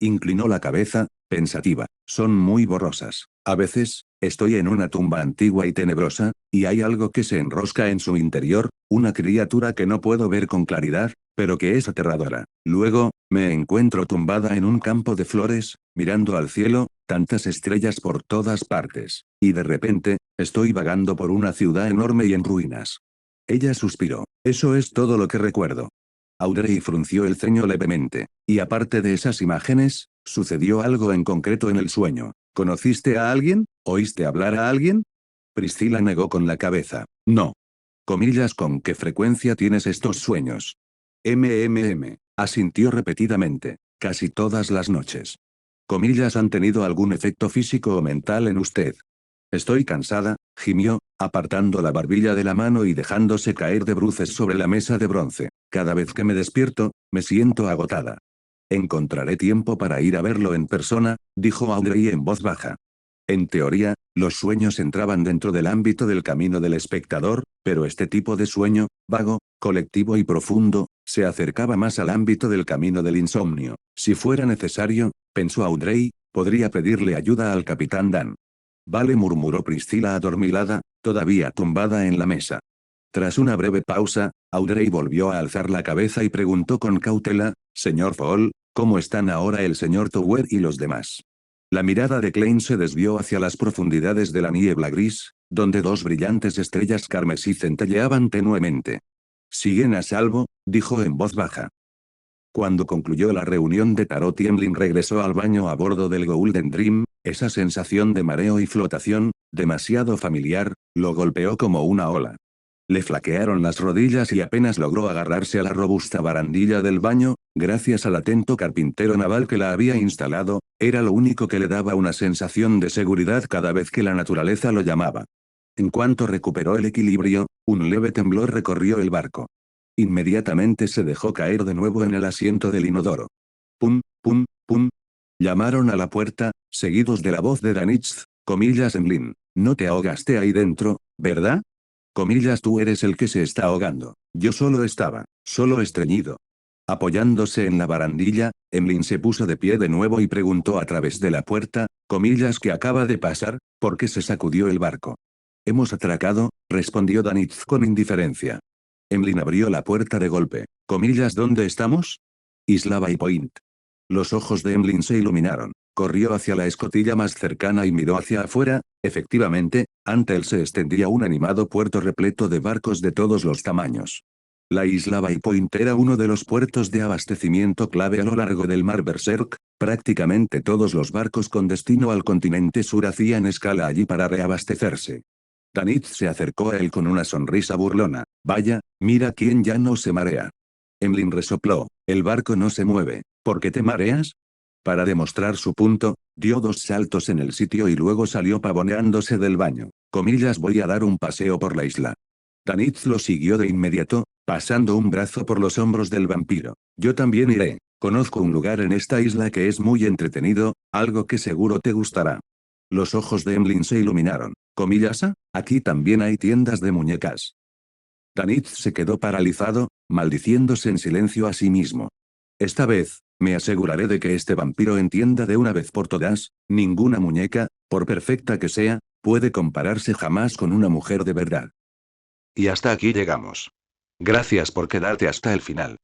Inclinó la cabeza, pensativa. Son muy borrosas. A veces, estoy en una tumba antigua y tenebrosa, y hay algo que se enrosca en su interior, una criatura que no puedo ver con claridad, pero que es aterradora. Luego, me encuentro tumbada en un campo de flores, mirando al cielo, tantas estrellas por todas partes. Y de repente, estoy vagando por una ciudad enorme y en ruinas. Ella suspiró. Eso es todo lo que recuerdo. Audrey frunció el ceño levemente. Y aparte de esas imágenes, ¿sucedió algo en concreto en el sueño? ¿Conociste a alguien? ¿Oíste hablar a alguien? Priscilla negó con la cabeza. No. Comillas, ¿con qué frecuencia tienes estos sueños? Asintió repetidamente. Casi todas las noches. Comillas, ¿han tenido algún efecto físico o mental en usted? Estoy cansada, gimió, apartando la barbilla de la mano y dejándose caer de bruces sobre la mesa de bronce. Cada vez que me despierto, me siento agotada. Encontraré tiempo para ir a verlo en persona, dijo Audrey en voz baja. En teoría, los sueños entraban dentro del ámbito del camino del espectador, pero este tipo de sueño, vago, colectivo y profundo, se acercaba más al ámbito del camino del insomnio. Si fuera necesario, pensó Audrey, podría pedirle ayuda al capitán Dan. Vale, murmuró Priscilla adormilada, todavía tumbada en la mesa. Tras una breve pausa, Audrey volvió a alzar la cabeza y preguntó con cautela, «Señor Fall, ¿cómo están ahora el señor Tower y los demás?» La mirada de Klein se desvió hacia las profundidades de la niebla gris, donde dos brillantes estrellas carmesí centelleaban tenuemente. «Siguen a salvo», dijo en voz baja. Cuando concluyó la reunión de Tarot y Emlyn regresó al baño a bordo del Golden Dream, esa sensación de mareo y flotación, demasiado familiar, lo golpeó como una ola. Le flaquearon las rodillas y apenas logró agarrarse a la robusta barandilla del baño, gracias al atento carpintero naval que la había instalado, era lo único que le daba una sensación de seguridad cada vez que la naturaleza lo llamaba. En cuanto recuperó el equilibrio, un leve temblor recorrió el barco. Inmediatamente se dejó caer de nuevo en el asiento del inodoro. Pum, pum, pum. Llamaron a la puerta, seguidos de la voz de Danitz, Emlyn. «No te ahogaste ahí dentro, ¿verdad?» «Tú eres el que se está ahogando. Yo solo estreñido». Apoyándose en la barandilla, Emlyn se puso de pie de nuevo y preguntó a través de la puerta, «¿Qué acaba de pasar? ¿Por qué se sacudió el barco?» «Hemos atracado», respondió Danitz con indiferencia. Emlyn abrió la puerta de golpe. «¿Dónde estamos?» «Isla Bay Point». Los ojos de Emlyn se iluminaron. Corrió hacia la escotilla más cercana y miró hacia afuera. Efectivamente, ante él se extendía un animado puerto repleto de barcos de todos los tamaños. La isla Bay Point era uno de los puertos de abastecimiento clave a lo largo del mar Berserk. Prácticamente todos los barcos con destino al continente sur hacían escala allí para reabastecerse. Danitz se acercó a él con una sonrisa burlona. «Vaya, mira quién ya no se marea». Emlyn resopló. «El barco no se mueve. ¿Por qué te mareas?» Para demostrar su punto, dio 2 saltos en el sitio y luego salió pavoneándose del baño. «Voy a dar un paseo por la isla». Danitz lo siguió de inmediato, pasando un brazo por los hombros del vampiro. «Yo también iré. Conozco un lugar en esta isla que es muy entretenido, algo que seguro te gustará». Los ojos de Emlyn se iluminaron. «Aquí también hay tiendas de muñecas». Danitz se quedó paralizado, maldiciéndose en silencio a sí mismo. «Esta vez, me aseguraré de que este vampiro entienda de una vez por todas, ninguna muñeca, por perfecta que sea, puede compararse jamás con una mujer de verdad». Y hasta aquí llegamos. Gracias por quedarte hasta el final.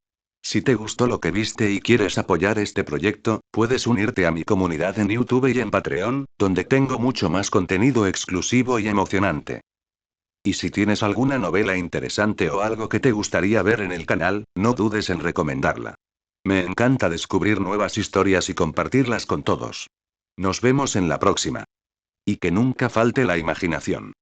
Si te gustó lo que viste y quieres apoyar este proyecto, puedes unirte a mi comunidad en YouTube y en Patreon, donde tengo mucho más contenido exclusivo y emocionante. Y si tienes alguna novela interesante o algo que te gustaría ver en el canal, no dudes en recomendarla. Me encanta descubrir nuevas historias y compartirlas con todos. Nos vemos en la próxima. Y que nunca falte la imaginación.